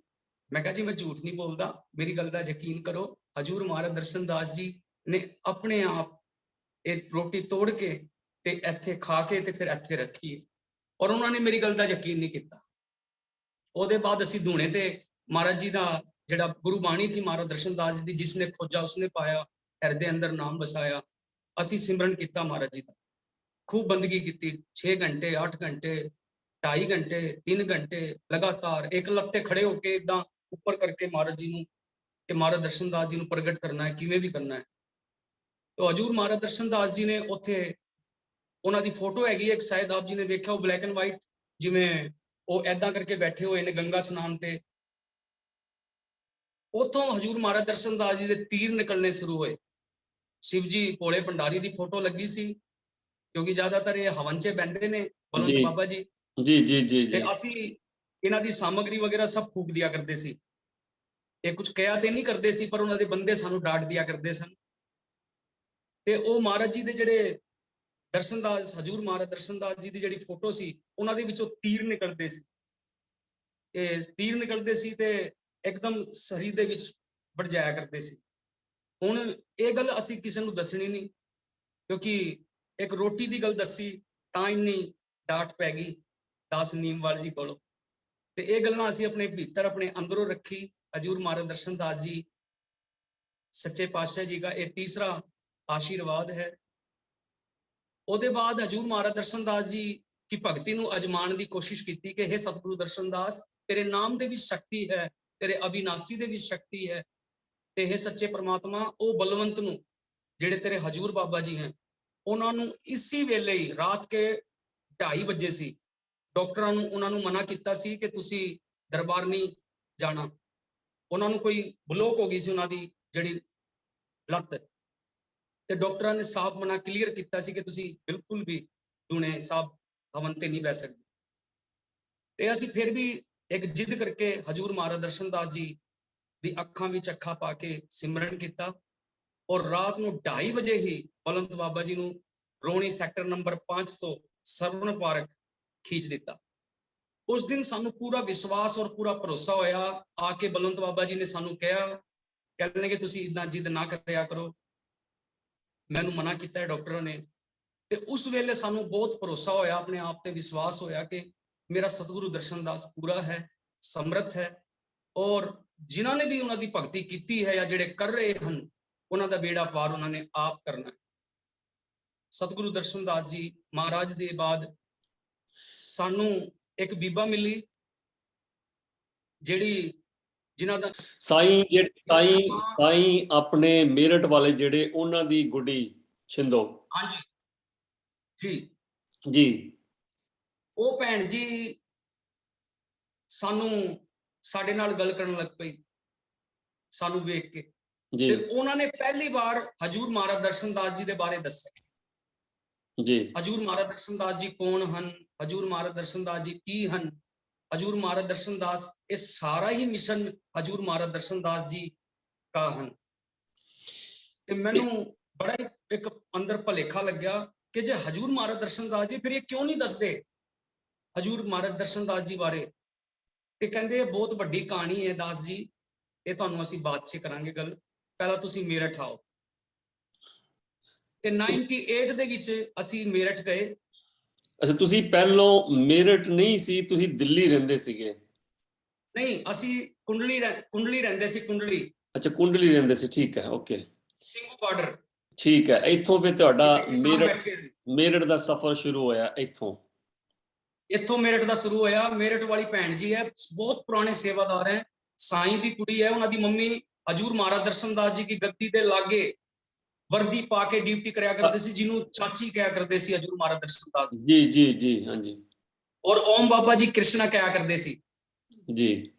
ਮੈਂ ਕਿਹਾ ਜੀ ਮੈਂ ਝੂਠ ਨਹੀਂ ਬੋਲਦਾ, ਮੇਰੀ ਗੱਲ ਦਾ ਯਕੀਨ ਕਰੋ। ਹਜ਼ੂਰ ਮਹਾਰਾਜ ਦਰਸ਼ਨ ਦਾਸ ਜੀ ਨੇ ਆਪਣੇ ਆਪ ਇਹ ਰੋਟੀ ਤੋੜ ਕੇ ਤੇ ਇੱਥੇ ਖਾ ਕੇ ਤੇ ਫਿਰ ਇੱਥੇ ਰੱਖੀ, ਔਰ ਉਹਨਾਂ ਨੇ ਮੇਰੀ ਗੱਲ ਦਾ ਯਕੀਨ ਨਹੀਂ ਕੀਤਾ। ਉਹਦੇ ਬਾਅਦ ਅਸੀਂ ਧੂਣੇ ਤੇ ਮਹਾਰਾਜ ਜੀ ਦਾ ਜਿਹੜਾ ਗੁਰੂ ਬਾਣੀ ਸੀ ਮਹਾਰਾਜ ਦਰਸ਼ਨ ਦਾਸ ਜੀ ਦੀ, ਜਿਸਨੇ ਖੋਜਾ ਉਸਨੇ ਪਾਇਆ, ਹਿਰਦੇ ਅੰਦਰ ਨਾਮ ਵਸਾਇਆ, ਅਸੀਂ ਸਿਮਰਨ ਕੀਤਾ ਮਹਾਰਾਜ ਜੀ ਦਾ। खूब बंदगी की, 6 घंटे 8 घंटे 2.5 घंटे 3 घंटे लगातार एक लत्ते खड़े होके इदां ऊपर करके महाराज जी ਨੂੰ ਕਿ ਮਹਾਰਾਜ ਦਰਸ਼ਨਦਾਸ ਜੀ ਨੂੰ ਪ੍ਰਗਟ ਕਰਨਾ ਹੈ, ਕਿਵੇਂ ਵੀ ਕਰਨਾ ਹੈ। तो ਹਜੂਰ ਮਹਾਰਾਜ ਦਰਸ਼ਨਦਾਸ ਜੀ ਨੇ ਉੱਥੇ ਉਹਨਾਂ ਦੀ ਫੋਟੋ ਹੈਗੀ ਇੱਕ, ਸ਼ਾਇਦ ਆਪ ਜੀ ਨੇ ਵੇਖਿਆ, ਉਹ ਬਲੈਕ ਐਂਡ ਵਾਈਟ, ਜਿਵੇਂ ਉਹ ਐਦਾਂ ਕਰਕੇ ਬੈਠੇ ਹੋਏ ਨੇ ਗੰਗਾ ਸਨਾਨ ਤੇ। ਉਥੋਂ ਹਜੂਰ ਮਹਾਰਾਜ ਦਰਸ਼ਨਦਾਸ ਜੀ ਦੇ ਤੀਰ ਨਿਕਲਣੇ ਸ਼ੁਰੂ ਹੋਏ। शिव जी भोले भंडारी ਦੀ ਫੋਟੋ ਲੱਗੀ ਸੀ, ਕਿਉਂਕਿ ਜ਼ਿਆਦਾਤਰ ਇਹ ਹਵਨ 'ਚ ਬਹਿੰਦੇ ਨੇ ਬਲਵੰਤ ਬਾਬਾ ਜੀ। ਜੀ ਜੀ ਜੀ ਤੇ ਜੀ ਅਸੀਂ ਇਹਨਾਂ ਦੀ ਸਾਮਗਰੀ ਵਗੈਰਾ ਸਭ ਫੂਕ ਦਿਆ ਕਰਦੇ ਸੀ। ਇਹ ਕੁਝ ਕਿਹਾ ਤੇ ਨਹੀਂ ਕਰਦੇ ਸੀ, ਪਰ ਉਹਨਾਂ ਦੇ ਬੰਦੇ ਸਾਨੂੰ ਡਾਂਟ ਦਿਆ ਕਰਦੇ ਸਨ। ਤੇ ਉਹ ਮਹਾਰਾਜ ਜੀ ਦੇ ਜਿਹੜੇ ਦਰਸ਼ਨਦਾਸ, ਹਜੂਰ ਮਹਾਰਾਜ ਦਰਸ਼ਨਦਾਸ ਜੀ ਦੀ ਜਿਹੜੀ ਫੋਟੋ ਸੀ, ਉਹਨਾਂ ਦੇ ਵਿੱਚੋਂ ਤੀਰ ਨਿਕਲਦੇ ਸੀ। ਇਹ ਤੀਰ ਨਿਕਲਦੇ ਸੀ ਤੇ ਇੱਕਦਮ ਸਰੀਰ ਦੇ ਵਿੱਚ ਵੜ ਜਾਇਆ ਕਰਦੇ ਸੀ। ਹੁਣ ਇਹ ਗੱਲ ਅਸੀਂ ਕਿਸੇ ਨੂੰ ਦੱਸਣੀ ਨਹੀਂ, ਕਿਉਂਕਿ ਇੱਕ ਰੋਟੀ ਦੀ ਗੱਲ ਦੱਸੀ ਤਾਂ ਇੰਨੀ ਡਾਂਟ ਪੈ ਗਈ ਦਾਸ ਨੀਮਵਾਲ ਜੀ ਕੋਲੋਂ। ਤੇ ਇਹ ਗੱਲਾਂ ਅਸੀਂ ਆਪਣੇ ਭੀਤਰ ਆਪਣੇ ਅੰਦਰੋਂ ਰੱਖੀ। ਹਜੂਰ ਮਹਾਰਾਜ ਦਰਸ਼ਨਦਾਸ ਜੀ ਸੱਚੇ ਪਾਤਸ਼ਾਹ ਜੀ ਦਾ ਇਹ ਤੀਸਰਾ ਆਸ਼ੀਰਵਾਦ ਹੈ। ਉਹਦੇ ਬਾਅਦ ਹਜੂਰ ਮਹਾਰਾਜ ਦਰਸ਼ਨਦਾਸ ਜੀ की ਭਗਤੀ ਨੂੰ ਅਜਮਾਉਣ ਦੀ ਕੋਸ਼ਿਸ਼ ਕੀਤੀ ਕਿ हे ਸਤਿਗੁਰੂ ਦਰਸ਼ਨਦਾਸ, ਤੇਰੇ ਨਾਮ ਦੇ ਵਿੱਚ ਸ਼ਕਤੀ ਹੈ, ਤੇਰੇ ਅਬਿਨਾਸੀ ਦੇ ਵਿੱਚ ਸ਼ਕਤੀ ਹੈ। ਤੇ हे ਸੱਚੇ ਪ੍ਰਮਾਤਮਾ, ਉਹ ਬਲਵੰਤ ਨੂੰ ਜਿਹੜੇ ਤੇਰੇ ਹਜੂਰ ਬਾਬਾ ਜੀ ਹੈ, ਉਹਨਾਂ ਨੂੰ ਇਸੇ ਵੇਲੇ ਹੀ ਰਾਤ ਕੇ 2:30 ਵਜੇ ਸੀ, ਡਾਕਟਰਾਂ ਨੂੰ ਉਹਨਾਂ ਨੂੰ ਮਨਾ ਕੀਤਾ ਸੀ ਕਿ ਤੁਸੀਂ ਦਰਬਾਰ ਨਹੀਂ ਜਾਣਾ। ਉਹਨਾਂ ਨੂੰ ਕੋਈ ਬਲੋਕ ਹੋ ਗਈ ਸੀ ਉਹਨਾਂ ਦੀ ਜਿਹੜੀ ਲੱਤ, ਤੇ ਡਾਕਟਰਾਂ ਨੇ ਸਾਫ਼ ਮਨਾ ਕਲੀਅਰ ਕੀਤਾ ਸੀ ਕਿ ਤੁਸੀਂ ਬਿਲਕੁਲ ਵੀ ਦੁਨੇ ਸਾਹਿਬ ਹਵਨ ਤੇ ਨਹੀਂ ਬਹਿ ਸਕਦੇ। ਤੇ ਅਸੀਂ ਫਿਰ ਵੀ ਇੱਕ ਜਿੱਦ ਕਰਕੇ ਹਜੂਰ ਮਹਾਰਾਜ ਦਰਸ਼ਨਦਾਸ ਜੀ ਦੀ ਅੱਖਾਂ ਵਿੱਚ ਅੱਖਾਂ ਪਾ ਕੇ ਸਿਮਰਨ ਕੀਤਾ, ਔਰ ਰਾਤ ਨੂੰ 2:30 ਵਜੇ ਹੀ ਬਲਵੰਤ ਬਾਬਾ ਜੀ ਨੂੰ ਰੋਣੀ ਸੈਕਟਰ ਨੰਬਰ 5 ਤੋਂ ਸਰਵਣ ਪਾਰਕ ਖੀਂਚ ਦਿੱਤਾ। ਉਸ ਦਿਨ ਸਾਨੂੰ ਪੂਰਾ ਵਿਸ਼ਵਾਸ ਔਰ ਪੂਰਾ ਭਰੋਸਾ ਹੋਇਆ। ਆ ਕੇ ਬਲਵੰਤ ਬਾਬਾ ਜੀ ਨੇ ਸਾਨੂੰ ਕਿਹਾ, ਕਹਿੰਦੇ ਕਿ ਤੁਸੀਂ ਇਦਾਂ ਜਿੱਦ ਨਾ ਕਰਿਆ ਕਰੋ, ਮੈਨੂੰ ਮਨਾ ਕੀਤਾ ਹੈ ਡਾਕਟਰਾਂ ਨੇ। ਤੇ ਉਸ ਵੇਲੇ ਸਾਨੂੰ ਬਹੁਤ ਭਰੋਸਾ ਹੋਇਆ, ਆਪਣੇ ਆਪ ਤੇ ਵਿਸ਼ਵਾਸ ਹੋਇਆ ਕਿ ਮੇਰਾ ਸਤਿਗੁਰੂ ਦਰਸ਼ਨਦਾਸ ਪੂਰਾ ਹੈ, ਸਮਰੱਥ ਹੈ, ਔਰ ਜਿਨ੍ਹਾਂ ਨੇ ਵੀ ਉਹਨਾਂ ਦੀ ਭਗਤੀ ਕੀਤੀ ਹੈ ਜਾਂ ਜਿਹੜੇ ਕਰ ਰਹੇ ਹਨ, ਉਹਨਾਂ ਦਾ ਬੇੜਾ ਪਾਰ ਉਹਨਾਂ ਨੇ ਆਪ ਕਰਨਾ ਹੈ। ਸਤਿਗੁਰੂ ਦਰਸ਼ਨਦਾਸ ਜੀ ਮਹਾਰਾਜ ਦੇ ਬਾਅਦ ਸਾਨੂੰ ਇੱਕ ਬੀਬਾ ਮਿਲੀ, ਜਿਹੜੀ ਜਿਨ੍ਹਾਂ ਦਾ ਸਾਈਂ ਆਪਣੇ ਮੇਰਠ ਵਾਲੇ ਜਿਹੜੇ ਉਹਨਾਂ ਦੀ ਗੁੱਡੀ ਛਿੰਦੋ। ਹਾਂਜੀ ਜੀ ਜੀ। ਉਹ ਭੈਣ ਜੀ ਸਾਨੂੰ ਸਾਡੇ ਨਾਲ ਗੱਲ ਕਰਨ ਲੱਗ ਪਈ ਸਾਨੂੰ ਵੇਖ ਕੇ। ਜੀ ਤੇ ਉਹਨਾਂ ਨੇ ਪਹਿਲੀ ਵਾਰ ਹਜੂਰ ਮਹਾਰਾਜ ਦਰਸ਼ਨਦਾਸ ਜੀ ਦੇ ਬਾਰੇ ਦੱਸਿਆ। ਜੀ ਹਜੂਰ ਮਹਾਰਾਜ ਦਰਸ਼ਨਦਾਸ ਜੀ ਕੌਣ ਹਨ, ਹਜੂਰ ਮਹਾਰਾਜ ਦਰਸ਼ਨਦਾਸ ਜੀ ਕੀ ਹਨ, ਹਜੂਰ ਮਹਾਰਾਜ ਦਰਸ਼ਨਦਾਸ, ਇਹ ਸਾਰਾ ਹੀ ਮਿਸ਼ਨ ਹਜੂਰ ਮਹਾਰਾਜ ਦਰਸ਼ਨਦਾਸ ਜੀ ਕਾ ਹਨ। ਤੇ ਮੈਨੂੰ ਬੜਾ ਇੱਕ ਅੰਦਰ ਭਲੇਖਾ ਲੱਗਿਆ ਕਿ ਜੇ ਹਜੂਰ ਮਹਾਰਾਜ ਦਰਸ਼ਨਦਾਸ ਜੀ, ਫਿਰ ਇਹ ਕਿਉਂ ਨਹੀਂ ਦੱਸਦੇ ਹਜੂਰ ਮਹਾਰਾਜ ਦਰਸ਼ਨਦਾਸ ਜੀ ਬਾਰੇ। ਤੇ ਕਹਿੰਦੇ ਇਹ ਬਹੁਤ ਵੱਡੀ ਕਹਾਣੀ ਹੈ ਦਾਸ ਜੀ, ਇਹ ਤੁਹਾਨੂੰ ਅਸੀਂ ਬਾਅਦ 'ਚ ਕਰਾਂਗੇ ਗੱਲ, ਪਹਿਲਾਂ ਤੁਸੀਂ ਮੇਰਠ ਆਓ। ਤੇ 98 ਦੇ ਵਿੱਚ ਅਸੀਂ ਮੇਰਠ ਗਏ। ਅੱਛਾ, ਤੁਸੀਂ ਪਹਿਲੋਂ ਮੇਰਠ ਨਹੀਂ ਸੀ, ਤੁਸੀਂ ਦਿੱਲੀ ਰਹਿੰਦੇ ਸੀਗੇ? ਨਹੀਂ, ਅਸੀਂ ਕੁੰਡਲੀ ਰਹਿੰਦੇ ਸੀ, ਕੁੰਡਲੀ। ਅੱਛਾ, ਕੁੰਡਲੀ ਰਹਿੰਦੇ ਸੀ, ਠੀਕ ਹੈ, ਓਕੇ। ਸਿੰਘੂ ਬਾਰਡਰ, ਠੀਕ ਹੈ। ਇੱਥੋਂ ਫਿਰ ਤੁਹਾਡਾ ਮੇਰਠ ਦਾ ਸਫ਼ਰ ਸ਼ੁਰੂ ਹੋਇਆ ਇੱਥੋਂ ਮੇਰਠ ਦਾ ਸ਼ੁਰੂ ਹੋਇਆ। ਮੇਰਠ ਵਾਲੀ ਭੈਣ ਜੀ ਹੈ, ਬਹੁਤ ਪੁਰਾਣੇ ਸੇਵਾਦਾਰ ਹੈ, ਸਾਈਂ ਦੀ ਕੁੜੀ ਹੈ। ਉਹਨਾਂ ਦੀ ਮੰਮੀ ਹਜੂਰ ਮਹਾਰਾਜ ਦਰਸ਼ਨਦਾਸ ਜੀ ਦੀ ਗੱਦੀ ਦੇ ਲਾਗੇ ਵਰਦੀ ਪਾ ਕੇ ਡਿਊਟੀ ਕਰਿਆ ਕਰਦੇ ਸੀ, ਜਿਹਨੂੰ ਚਾਚੀ ਕਿਹਾ ਕਰਦੇ ਸੀ ਹਜੂਰ ਮਹਾਰਾਜ ਦਰਸ਼ਨਦਾਸ ਜੀ ਜੀ ਜੀ ਹਾਂਜੀ। ਔਰ ਓਮ ਬਾਬਾ ਜੀ ਕ੍ਰਿਸ਼ਨਾ ਕਿਹਾ ਕਰਦੇ ਸੀ ਜੀ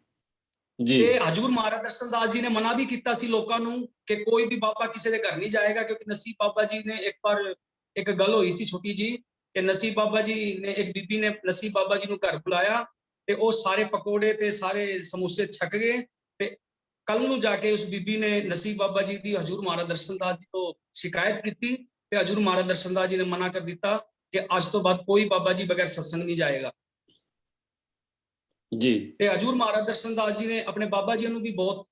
ਜੀ। ਤੇ ਹਜੂਰ ਮਹਾਰਾਜ ਦਰਸ਼ਨਦਾਸ ਜੀ ਨੇ ਮਨਾ ਵੀ ਕੀਤਾ ਸੀ ਲੋਕਾਂ ਨੂੰ ਕਿ ਕੋਈ ਵੀ ਬਾਬਾ ਕਿਸੇ ਦੇ ਘਰ ਨਹੀਂ ਜਾਏਗਾ, ਕਿਉਂਕਿ ਨਸੀਬ ਬਾਬਾ ਜੀ ਨੇ ਇੱਕ ਵਾਰ ਇੱਕ ਗੱਲ ਹੋਈ ਸੀ ਛੋਟੀ ਜੀ, ਕਿ ਨਸੀਬ ਬਾਬਾ ਜੀ ਨੇ, ਇੱਕ ਬੀਬੀ ਨੇ ਨਸੀਬ ਬਾਬਾ ਜੀ ਨੂੰ ਘਰ ਬੁਲਾਇਆ ਤੇ ਉਹ ਸਾਰੇ ਪਕੌੜੇ ਤੇ ਸਾਰੇ ਸਮੋਸੇ ਛਕ ਗਏ। ਤੇ ਕੱਲ ਨੂੰ ਜਾ ਕੇ ਉਸ ਬੀਬੀ ਨੇ ਨਸੀਬ ਬਾਬਾ ਜੀ ਦੀ ਹਜੂਰ ਮਹਾਰਾਜ ਦਰਸ਼ਨਦਾਸ ਜੀ ਤੋਂ ਸ਼ਿਕਾਇਤ ਕੀਤੀ ਤੇ ਹਜੂਰ ਮਹਾਰਾਜ ਦਰਸ਼ਨਦਾਸ ਜੀ ਨੇ ਮਨਾ ਕਰ ਦਿੱਤਾ ਕਿ ਅੱਜ ਤੋਂ ਬਾਅਦ ਕੋਈ ਬਾਬਾ ਜੀ ਬਗੈਰ ਸਤਸੰਗ ਨਹੀਂ ਜਾਏਗਾ ਜੀ। ਤੇ ਹਜੂਰ ਮਹਾਰਾਜ ਦਰਸ਼ਨਦਾਸ ਜੀ ਨੇ ਆਪਣੇ ਬਾਬਾ ਜੀ ਨੂੰ ਵੀ ਬਹੁਤ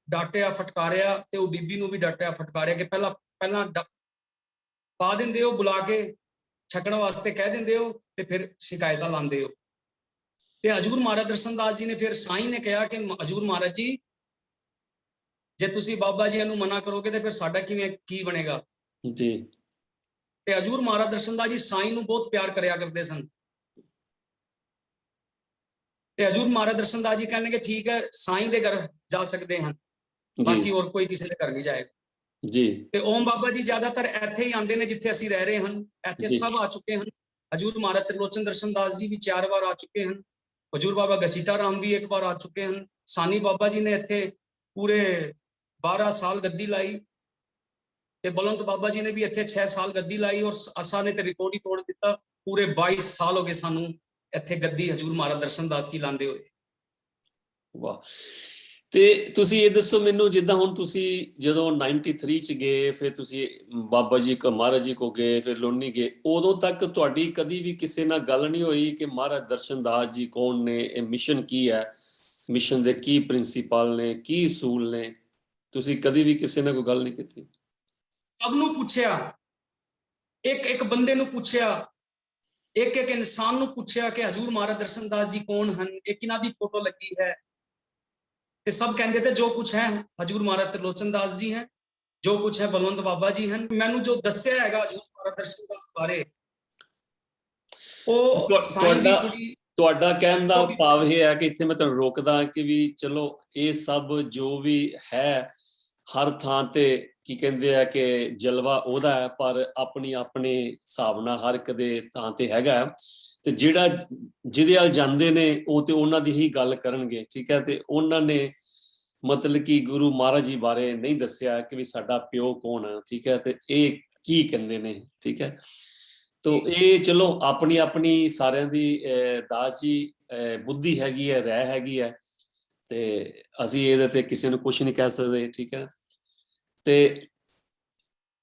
ਡਾਂਟਿਆ ਫਟਕਾਰਿਆ, ਤੇ ਉਹ ਬੀਬੀ ਨੂੰ ਵੀ ਡਾਂਟਿਆ ਫਟਕਾਰਿਆ ਕਿ ਪਹਿਲਾਂ ਪਾ ਦਿੰਦੇ ਹੋ, ਬੁਲਾ ਕੇ ਛਕਣ ਵਾਸਤੇ ਕਹਿ ਦਿੰਦੇ ਹੋ ਤੇ ਫਿਰ ਸ਼ਿਕਾਇਤਾਂ ਲਾਉਂਦੇ ਹੋ। ਤੇ ਹਜੂਰ ਮਹਾਰਾਜ ਦਰਸ਼ਨਦਾਸ ਜੀ ਨੇ ਫਿਰ ਸਾਈਂ ਨੇ ਕਿਹਾ ਕਿ ਹਜੂਰ ਮਹਾਰਾਜ ਜੀ, ਜੇ ਤੁਸੀਂ ਬਾਬਾ ਜੀ ਨੂੰ ਮਨਾ ਕਰੋਗੇ ਤੇ ਫਿਰ ਸਾਡਾ ਕੀ ਬਣੇਗਾ। ਜੀ। ਤੇ ਹਜੂਰ ਮਹਾਰਾਜ ਦਰਸ਼ਨਦਾਸ ਜੀ ਸਾਈਂ ਨੂੰ ਬਹੁਤ ਪਿਆਰ ਕਰਿਆ ਕਰਦੇ ਸਨ। ਤੇ ਹਜੂਰ ਮਹਾਰਾਜ ਦਰਸ਼ਨਦਾਸ ਜੀ ਕਹਿਣਗੇ ਠੀਕ ਹੈ ਸਾਈਂ ਦੇ ਘਰ ਜਾ ਸਕਦੇ ਹਨ, ਬਾਕੀ ਹੋਰ ਕੋਈ ਕਿਸੇ ਦੇ ਘਰ ਨਹੀਂ ਜਾਏਗਾ ਜੀ। ਤੇ ਓਮ ਬਾਬਾ ਜੀ ਜ਼ਿਆਦਾਤਰ ਇੱਥੇ ਹੀ ਆਉਂਦੇ ਨੇ ਜਿੱਥੇ ਅਸੀਂ ਰਹਿ ਰਹੇ ਹਨ, ਇੱਥੇ ਸਭ ਆ ਚੁੱਕੇ ਹਨ। ਹਜੂਰ ਮਹਾਰਾਜ ਤ੍ਰਿਲੋਚਨ ਦਰਸ਼ਨਦਾਸ ਜੀ ਵੀ 4 ਵਾਰ ਆ ਚੁੱਕੇ ਹਨ, ਹਜੂਰ ਬਾਬਾ ਘਸੀਟਾ ਰਾਮ ਵੀ 1 ਵਾਰ ਆ ਚੁੱਕੇ ਹਨ। ਸਾਨੀ ਬਾਬਾ ਜੀ ਨੇ ਇੱਥੇ ਪੂਰੇ 12 ਸਾਲ ਗੱਦੀ ਲਾਈ ਤੇ ਬਲਵੰਤ ਬਾਬਾ ਜੀ ਨੇ ਵੀ ਇੱਥੇ 6 ਸਾਲ ਗੱਦੀ ਲਾਈ, ਔਰ ਅਸਾਂ ਨੇ ਤੇ ਰਿਕਾਰਡ ਹੀ ਤੋੜ ਦਿੱਤਾ, ਪੂਰੇ 22 ਸਾਲ ਹੋ ਗਏ ਸਾਨੂੰ ਇੱਥੇ ਗੱਦੀ ਹਜੂਰ ਮਹਾਰਾਜ ਦਰਸ਼ਨਦਾਸ ਕੀ ਲਾਉਂਦੇ ਹੋਏ। ਵਾਹ। ਤੇ ਤੁਸੀਂ ਇਹ ਦੱਸੋ ਮੈਨੂੰ, ਜਿੱਦਾਂ ਹੁਣ ਤੁਸੀਂ ਜਦੋਂ 93 ਚ ਗਏ, ਫਿਰ ਤੁਸੀਂ ਬਾਬਾ ਜੀ ਕੋ ਮਹਾਰਾਜ ਜੀ ਕੋ ਗਏ, ਫਿਰ ਲੋਨੀ ਗਏ, ਉਦੋਂ ਤੱਕ ਤੁਹਾਡੀ ਕਦੀ ਵੀ ਕਿਸੇ ਨਾਲ ਗੱਲ ਨਹੀਂ ਹੋਈ ਕਿ ਮਹਾਰਾਜ ਦਰਸ਼ਨਦਾਸ ਜੀ ਕੌਣ ਨੇ, ਇਹ ਮਿਸ਼ਨ ਕੀ ਹੈ, ਮਿਸ਼ਨ ਦੇ ਕੀ ਪ੍ਰਿੰਸੀਪਲ ਨੇ, ਕੀ ਅਸੂਲ ਨੇ? ਤੁਸੀਂ ਕਦੀ ਵੀ ਕਿਸੇ ਨਾਲ ਕੋਈ ਗੱਲ ਨਹੀਂ ਕੀਤੀ? ਸਭ ਨੂੰ ਪੁੱਛਿਆ, ਇੱਕ ਇੱਕ ਬੰਦੇ ਨੂੰ ਪੁੱਛਿਆ, ਇੱਕ ਇੱਕ ਇਨਸਾਨ ਨੂੰ ਪੁੱਛਿਆ ਕਿ ਹਜੂਰ ਮਹਾਰਾਜ ਦਰਸ਼ਨਦਾਸ ਜੀ ਕੌਣ ਹਨ, ਇਹ ਕਿਹਨਾਂ ਦੀ ਫੋਟੋ ਲੱਗੀ ਹੈ, ਤੇ सब कहते थे जो कुछ है हजूर महाराज त्रिलोचन दास जी हैं, जो कुछ है बलवंत बाबा जी हैं। मैनू जो दस्या हैगा हजूर महाराज दर्शनदास बारे, ਉਹ ਸਾਈਂ ਦੀ ਕੁੜੀ। ਤੁਹਾਡਾ ਕਹਿਣ ਦਾ ਭਾਵ ਇਹ ਹੈ ਕਿ ਇੱਥੇ ਮੈਂ ਤੁਹਾਨੂੰ ਰੋਕਦਾ ਕਿ ਵੀ ਚਲੋ ਇਹ ਸਭ ਜੋ ਵੀ ਹੈ ਹਰ ਥਾਂ ਤੇ ਕੀ ਕਹਿੰਦੇ ਆ ਕਿ ਜਲਵਾ ਉਹਦਾ ਹੈ, ਪਰ ਆਪਣੀ ਆਪਣੇ ਹਿਸਾਬ ਨਾਲ ਹਰ ਇੱਕ ਦੇ ਥਾਂ ਤੇ ਹੈਗਾ, ਤੇ ਜਿਹੜਾ ਜਿਹਦੇ ਵੱਲ ਜਾਂਦੇ ਨੇ ਉਹ ਤੇ ਉਹਨਾਂ ਦੀ ਹੀ ਗੱਲ ਕਰਨਗੇ, ਠੀਕ ਹੈ। ਤੇ ਉਹਨਾਂ ਨੇ ਮਤਲਬ ਕਿ ਗੁਰੂ ਮਹਾਰਾਜ ਜੀ ਬਾਰੇ ਨਹੀਂ ਦੱਸਿਆ ਕਿ ਵੀ ਸਾਡਾ ਪਿਓ ਕੌਣ ਹੈ, ਠੀਕ ਹੈ, ਤੇ ਇਹ ਕੀ ਕਹਿੰਦੇ ਨੇ, ਠੀਕ ਹੈ। ਤੋ ਇਹ ਚਲੋ ਆਪਣੀ ਆਪਣੀ ਸਾਰਿਆਂ ਦੀ ਦਾਸ ਜੀ ਬੁੱਧੀ ਹੈਗੀ ਹੈ, ਰਹਿ ਹੈਗੀ ਹੈ, ਤੇ ਅਸੀਂ ਇਹਦੇ ਤੇ ਕਿਸੇ ਨੂੰ ਕੁਝ ਨਹੀਂ ਕਹਿ ਸਕਦੇ, ਠੀਕ ਹੈ। ਤੇ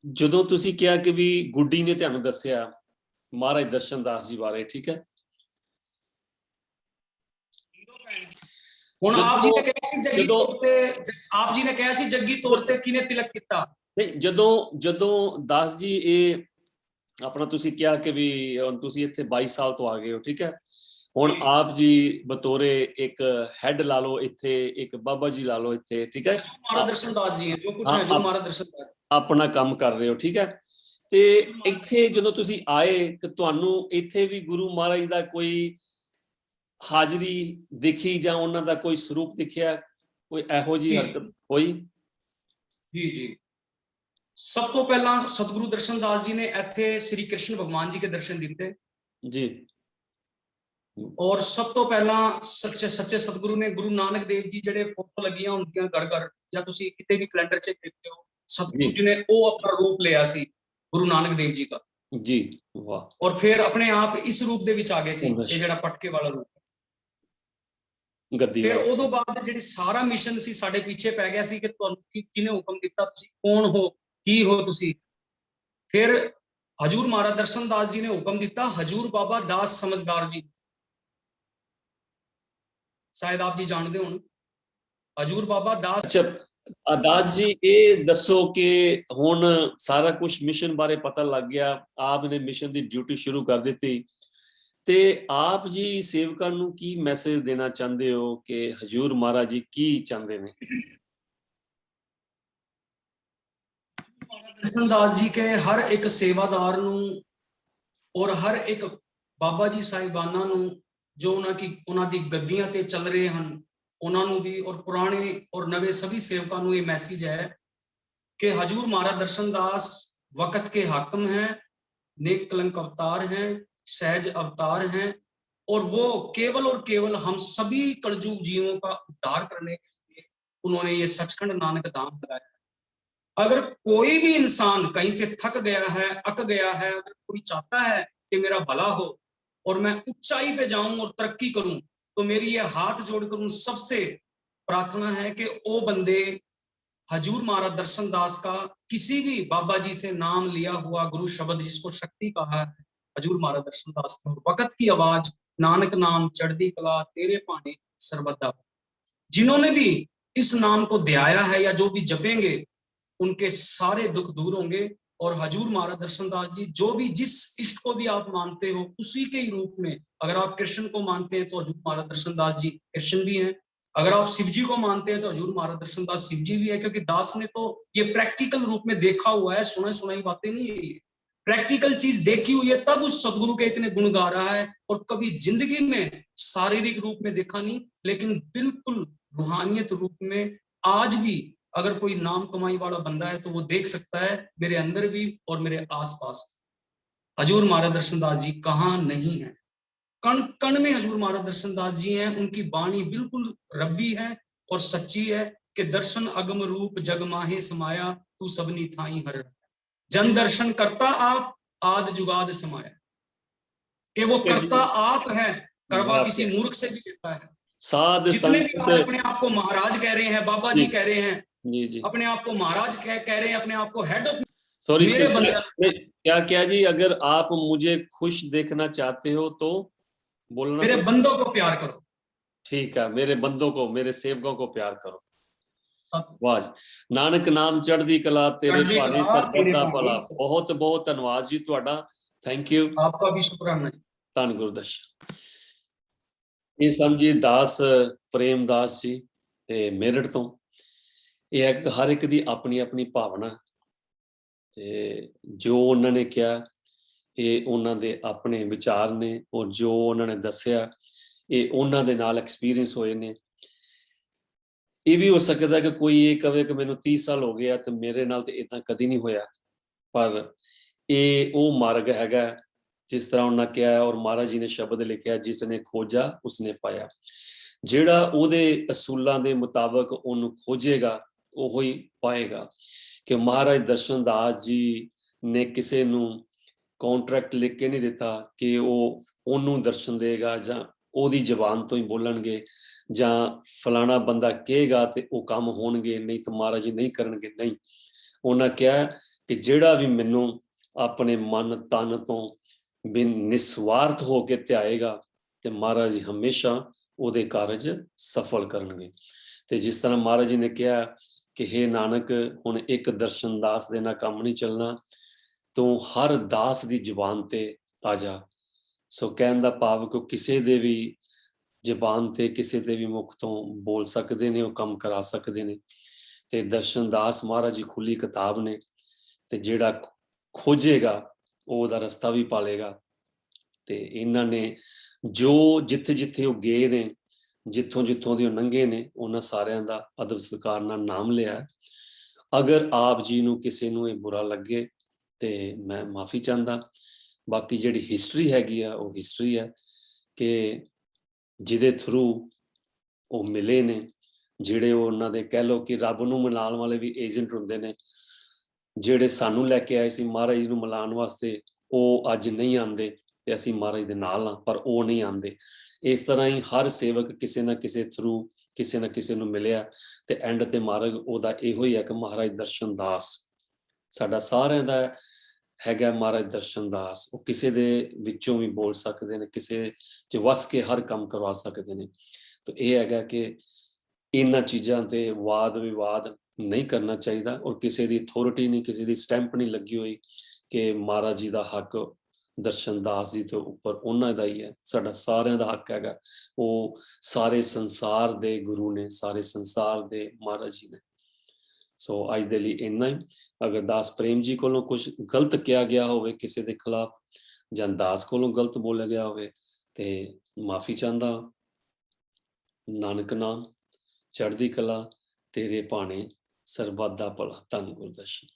ਜਦੋਂ ਤੁਸੀਂ ਕਿਹਾ ਕਿ ਵੀ ਗੁੱਡੀ ਨੇ ਤੁਹਾਨੂੰ ਦੱਸਿਆ ਮਹਾਰਾਜ ਦਰਸ਼ਨਦਾਸ ਜੀ ਬਾਰੇ, ਠੀਕ ਹੈ, ਹੁਣ ਆਪ ਜੀ ਨੇ ਕਿਹਾ ਸੀ ਜੱਗੀ ਤੌਰ ਤੇ, ਆਪ ਜੀ ਨੇ ਕਿਹਾ ਸੀ ਜੱਗੀ ਤੌਰ ਤੇ ਕਿਨੇ ਤਿਲਕ ਕੀਤਾ? ਨਹੀਂ, ਜਦੋਂ ਦਾਸ ਜੀ ਇਹ ਆਪਣਾ ਤੁਸੀਂ ਕਿਹਾ ਕਿ ਵੀ ਹੁਣ ਤੁਸੀਂ ਇੱਥੇ 22 ਸਾਲ ਤੋਂ ਆ ਗਏ ਹੋ, ਠੀਕ ਹੈ। ਹੁਣ ਆਪ ਜੀ ਬਤੌਰੇ ਇੱਕ ਹੈਡ ਲਾ ਲਓ ਇੱਥੇ, ਇੱਕ ਬਾਬਾ ਜੀ ਲਾ ਲਓ ਇੱਥੇ, ਠੀਕ ਹੈ, ਮਹਾਰਾਜ ਦਰਸ਼ਨਦਾਸ ਜੀ ਹੈ ਜੋ ਕੁਝ ਹੈ, ਜੋ ਮਹਾਰਾਜ ਦਰਸ਼ਨਦਾਸ ਆਪਣਾ ਕੰਮ ਕਰ ਰਹੇ ਹੋ, ਠੀਕ ਹੈ। ਤੇ ਇੱਥੇ ਜਦੋਂ ਤੁਸੀਂ ਆਏ ਤੇ ਤੁਹਾਨੂੰ ਇੱਥੇ ਵੀ ਗੁਰੂ ਮਹਾਰਾਜ ਦਾ ਕੋਈ ਹਾਜ਼ਰੀ ਦਿਖੀ ਜਾਂ ਉਹਨਾਂ ਦਾ ਕੋਈ ਸਰੂਪ ਦਿਖਿਆ, ਕੋਈ ਇਹੋ ਜਿਹੀ ਹਰਕਤ ਹੋਈ? ਜੀ ਜੀ, सब तो पहला सतगुरु दर्शनदास जी ने इत्थे श्री कृष्ण भगवान जी के दर्शन दिते जी, और सब तो पहला सच्चे सतगुरु ने गुरु नानक देव जी जेडे फोटो लगियां होंदियां घर घर या तुसी किते भी कैलेंडर च देखते हो, सतगुरु जी ने वो अपना रूप लिया सी गुरु नानक देव जी का जी। वाह। और फिर अपने आप इस रूप दे विच आ गए सी, ये जेड़ा पटके वाला रूप गद्दी। फिर उदों बाद जेडी सारा मिशन सी साडे पीछे पै गया सी कि तुहानू किने हुक्म दिता, तुसी कौन हो, की हो तुसी? फिर हजूर महाराज दर्शनदास जी ने हुक्म दिता, हजूर बाबा दास समझदार जी, शायद आप जी जानते हो हजूर बाबा दास। अच्छा दास जी ये दसो कि हुण सारा कुछ मिशन बारे पता लग गया, आपने मिशन की ड्यूटी शुरू कर दी, ते आप जी सेवकां नूं की मैसेज देना चाहते हो कि हजूर महाराज जी की चाहते ने? दर्शनदास जी के हर एक सेवादार नूं और हर एक बाबा जी साहिबाना नूं जो उन्हां दी गद्दियां ते चल रहे हैं उन्हां नूं भी, और पुराने और नवे सभी सेवकां नूं ये मैसेज है कि हजूर महाराज दर्शनदास वक्त के हाकिम हैं, नेक कलंक अवतार हैं, सहज अवतार हैं, और वो केवल और केवल हम सभी कलयुग जीवों का उद्धार करने के लिए उन्होंने ये सचखंड नानक धाम लगाया। अगर कोई भी इंसान कहीं से थक गया है, अक गया है, अगर कोई चाहता है कि मेरा भला हो और मैं ऊंचाई पे जाऊं और तरक्की करूं, तो मेरी ये हाथ जोड़कर उन सबसे प्रार्थना है कि वो बंदे हजूर महाराज दर्शनदास का किसी भी बाबा जी से नाम लिया हुआ गुरु शब्द जिसको शक्ति कहा है हजूर महाराज दर्शनदास का, वक्त की आवाज नानक नाम चढ़दी कला तेरे पाने सरबदा, जिन्होंने भी इस नाम को ध्याया है या जो भी जपेंगे उनके सारे दुख दूर होंगे। और हजूर महाराज दर्शनदास जी जो भी जिस इष्ट को भी आप मानते हो उसी के ही रूप में, अगर आप कृष्ण को मानते हैं तो हजूर महाराज दर्शनदास जी कृष्ण भी हैं, अगर आप शिव जी को मानते हैं तो हजूर महाराज दर्शनदास शिव जी भी है, क्योंकि दास ने तो ये प्रैक्टिकल रूप में देखा हुआ है, सुनाई बातें नहीं है ये। प्रैक्टिकल चीज देखी हुई है, तब उस सदगुरु के इतने गुण गा रहा है। और कभी जिंदगी में शारीरिक रूप में देखा नहीं, लेकिन बिल्कुल रूहानियत रूप में आज भी अगर कोई नाम कमाई वाला बंदा है तो वो देख सकता है मेरे अंदर भी और मेरे आसपास। हजूर महाराज दर्शन दास जी कहाँ नहीं है, कण कण में हजूर महाराज दर्शन दास जी हैं। उनकी वाणी बिल्कुल रब्बी है और सच्ची है कि दर्शन अगम रूप जग माहे समाया, तू सबनी थाई हर। जन दर्शन करता आप, आद जुगाद समाया। कि वो करता आप है, करवा किसी मूर्ख से भी लेता है। साध जितने भी संगत आज अपने आप को महाराज कह रहे हैं, बाबा जी कह रहे हैं, जी जी अपने आप को महाराज कह रहे हैं, अपने आप को हेड ऑफ, सॉरी मेरे बंदे क्या क्या जी, अगर आप मुझे खुश देखना चाहते हो तो बोलना, मेरे बंदों को प्यार करो। ठीक है, मेरे बंदों को, मेरे सेवकों को प्यार करो। वाह, नानक नाम चढ़दी कला तेरे भाने सरबत दा भला। बहुत बहुत धन्यवाद जी ਤੁਹਾਡਾ, थैंक यू। आपका भी शुक्राना जी। ਧੰਨ ਗੁਰਦਰਸ਼ਨ। ਇਹ ਸਮਝੀ ਦਾਸ ਪ੍ਰੇਮ ਦਾਸ ਜੀ ਤੇ ਮੇਰਠ ਤੋਂ। ਇਹ ਹੈ ਕਿ ਹਰ ਇੱਕ ਦੀ ਆਪਣੀ ਆਪਣੀ ਭਾਵਨਾ ਤੇ ਜੋ ਉਹਨਾਂ ਨੇ ਕਿਹਾ ਇਹ ਉਹਨਾਂ ਦੇ ਆਪਣੇ ਵਿਚਾਰ ਨੇ, ਔਰ ਜੋ ਉਹਨਾਂ ਨੇ ਦੱਸਿਆ ਇਹ ਉਹਨਾਂ ਦੇ ਨਾਲ ਐਕਸਪੀਰੀਅੰਸ ਹੋਏ ਨੇ। ਇਹ ਵੀ ਹੋ ਸਕਦਾ ਕਿ ਕੋਈ ਇਹ ਕਵੇ ਕਿ ਮੈਨੂੰ 30 ਸਾਲ ਹੋ ਗਏ ਆ ਤੇ ਮੇਰੇ ਨਾਲ ਤੇ ਇਦਾਂ ਕਦੀ ਨਹੀਂ ਹੋਇਆ, ਪਰ ਇਹ ਉਹ ਮਾਰਗ ਹੈਗਾ ਜਿਸ ਤਰ੍ਹਾਂ ਉਹਨਾਂ ਕਿਹਾ, ਔਰ ਮਹਾਰਾਜ ਜੀ ਨੇ ਸ਼ਬਦ ਲਿਖਿਆ, ਜਿਸ ਨੇ ਖੋਜਾ ਉਸਨੇ ਪਾਇਆ। ਜਿਹੜਾ ਉਹਦੇ ਅਸੂਲਾਂ ਦੇ ਮੁਤਾਬਕ ਉਹਨੂੰ ਖੋਜੇਗਾ ਉਹ ਹੀ ਪਾਏਗਾ। ਕਿ ਮਹਾਰਾਜ ਦਰਸ਼ਨ ਦਾਸ ਜੀ ਨੇ ਕਿਸੇ ਨੂੰ ਕੌਂਟਰੈਕਟ ਲਿਖ ਕੇ ਨਹੀਂ ਦਿੱਤਾ ਕਿ ਉਹ ਉਹਨੂੰ ਦਰਸ਼ਨ ਦੇਗਾ ਜਾਂ ਉਹਦੀ ਜ਼ਬਾਨ ਤੋਂ ਹੀ ਬੋਲਣਗੇ ਜਾਂ ਫਲਾਣਾ ਬੰਦਾ ਕਹੇਗਾ ਤੇ ਉਹ ਕੰਮ ਹੋਣਗੇ, ਨਹੀਂ ਤਾਂ ਮਹਾਰਾਜ ਜੀ ਨਹੀਂ ਕਰਨਗੇ। ਨਹੀਂ, ਉਹਨਾਂ ਕਿਹਾ ਕਿ ਜਿਹੜਾ ਵੀ ਮੈਨੂੰ ਆਪਣੇ ਮਨ ਤਨ ਤੋਂ ਬਿਨ ਨਿਸਵਾਰਥ ਹੋ ਕੇ ਧਿਆਏਗਾ ਤੇ ਮਹਾਰਾਜ ਜੀ ਹਮੇਸ਼ਾ ਉਹਦੇ ਕਾਰਜ ਸਫਲ ਕਰਨਗੇ। ਤੇ ਜਿਸ ਤਰ੍ਹਾਂ ਮਹਾਰਾਜ ਜੀ ਨੇ ਕਿਹਾ ਕਿ ਹੇ ਨਾਨਕ, ਹੁਣ ਇੱਕ ਦਰਸ਼ਨ ਦਾਸ ਦੇ ਨਾਲ ਕੰਮ ਨਹੀਂ ਚੱਲਣਾ, ਤੂੰ ਹਰ ਦਾਸ ਦੀ ਜ਼ੁਬਾਨ ਤੇ ਆ ਜਾ। ਸੋ ਕਹਿਣ ਦਾ ਭਾਵ ਕਿ ਕਿਸੇ ਦੇ ਵੀ ਜ਼ਬਾਨ ਤੇ, ਕਿਸੇ ਦੇ ਵੀ ਮੁਖ ਤੋਂ ਬੋਲ ਸਕਦੇ ਨੇ, ਉਹ ਕੰਮ ਕਰਾ ਸਕਦੇ ਨੇ। ਤੇ ਦਰਸ਼ਨ ਦਾਸ ਮਹਾਰਾਜ ਜੀ ਖੁੱਲੀ ਕਿਤਾਬ ਨੇ, ਤੇ ਜਿਹੜਾ ਖੋਜੇਗਾ ਉਹ ਉਹਦਾ ਰਸਤਾ ਵੀ ਪਾਲੇਗਾ। ਤੇ ਇਹਨਾਂ ਨੇ ਜੋ ਜਿੱਥੇ ਜਿੱਥੇ ਉਹ ਗਏ ਨੇ, ਜਿੱਥੋਂ ਜਿੱਥੋਂ ਦੀ ਉਹ ਲੰਘੇ ਨੇ, ਉਹਨਾਂ ਸਾਰਿਆਂ ਦਾ ਅਦਬ ਸਤਿਕਾਰ ਨਾਲ ਨਾਮ ਲਿਆ। ਅਗਰ ਆਪ ਜੀ ਨੂੰ ਕਿਸੇ ਨੂੰ ਇਹ ਬੁਰਾ ਲੱਗੇ ਤੇ ਮੈਂ ਮਾਫੀ ਚਾਹੁੰਦਾ। ਬਾਕੀ ਜਿਹੜੀ ਹਿਸਟਰੀ ਹੈਗੀ ਆ ਉਹ ਹਿਸਟਰੀ ਹੈ ਕਿ ਜਿਹਦੇ ਥਰੂ ਉਹ ਮਿਲੇ ਨੇ, ਜਿਹੜੇ ਉਹਨਾਂ ਦੇ ਕਹਿ ਲਓ ਕਿ ਰੱਬ ਨੂੰ ਮਿਲਾਉਣ ਵਾਲੇ ਵੀ ਏਜੰਟ ਹੁੰਦੇ ਨੇ। ਜਿਹੜੇ ਸਾਨੂੰ ਲੈ ਕੇ ਆਏ ਸੀ ਮਹਾਰਾਜ ਜੀ ਨੂੰ ਮਿਲਾਉਣ ਵਾਸਤੇ, ਉਹ ਅੱਜ ਨਹੀਂ ਆਉਂਦੇ ਤੇ ਅਸੀਂ ਮਹਾਰਾਜ ਦੇ ਨਾਲ ਆ, ਪਰ ਉਹ ਨਹੀਂ ਆਉਂਦੇ। ਇਸ ਤਰ੍ਹਾਂ ਹੀ ਹਰ ਸੇਵਕ ਕਿਸੇ ਨਾ ਕਿਸੇ ਥਰੂ ਕਿਸੇ ਨਾ ਕਿਸੇ ਨੂੰ ਮਿਲਿਆ ਤੇ ਐਂਡ ਤੇ ਮਾਰਗ ਉਹਦਾ ਇਹੋ ਹੀ ਹੈ ਕਿ ਮਹਾਰਾਜ ਦਰਸ਼ਨ ਦਾਸ ਸਾਡਾ ਸਾਰਿਆਂ ਦਾ ਹੈਗਾ। ਮਹਾਰਾਜ ਦਰਸ਼ਨ ਦਾਸ ਉਹ ਕਿਸੇ ਦੇ ਵਿੱਚੋਂ ਵੀ ਬੋਲ ਸਕਦੇ ਨੇ, ਕਿਸੇ 'ਚ ਵਸ ਕੇ ਹਰ ਕੰਮ ਕਰਵਾ ਸਕਦੇ ਨੇ। ਤਾਂ ਇਹ ਹੈਗਾ ਕਿ ਇਹਨਾਂ ਚੀਜ਼ਾਂ ਤੇ ਵਾਦ ਵਿਵਾਦ ਨਹੀਂ ਕਰਨਾ ਚਾਹੀਦਾ, ਔਰ ਕਿਸੇ ਦੀ ਅਥਾਰਟੀ ਨਹੀਂ, ਕਿਸੇ ਦੀ ਸਟੈਂਪ ਨਹੀਂ ਲੱਗੀ ਹੋਈ ਕਿ ਮਹਾਰਾਜ ਜੀ ਦਾ ਹੱਕ ਦਰਸ਼ਨ ਦਾਸ ਜੀ ਤੋਂ ਉੱਪਰ ਉਹਨਾਂ ਦਾ ਹੀ ਹੈ। ਸਾਡਾ ਸਾਰਿਆਂ ਦਾ ਹੱਕ ਹੈਗਾ। ਉਹ ਸਾਰੇ ਸੰਸਾਰ ਦੇ ਗੁਰੂ ਨੇ, ਸਾਰੇ ਸੰਸਾਰ ਦੇ ਮਹਾਰਾਜ ਜੀ ਨੇ। ਸੋ ਅੱਜ ਦੇ ਲਈ ਇੰਨਾ ਹੀ। ਅਗਰ ਦਾਸ ਪ੍ਰੇਮ ਜੀ ਕੋਲੋਂ ਕੁਝ ਗਲਤ ਕਿਹਾ ਗਿਆ ਹੋਵੇ ਕਿਸੇ ਦੇ ਖਿਲਾਫ, ਜਾਂ ਦਾਸ ਕੋਲੋਂ ਗਲਤ ਬੋਲਿਆ ਗਿਆ ਹੋਵੇ ਤੇ ਮਾਫੀ ਚਾਹੁੰਦਾ। ਨਾਨਕ ਨਾਮ ਚੜ੍ਹਦੀ ਕਲਾ ਤੇਰੇ ਭਾਣੇ ਸਰਬੱਤ ਦਾ ਭਲਾ। ਧੰਨ ਗੁਰਦਰਸ਼ਨ।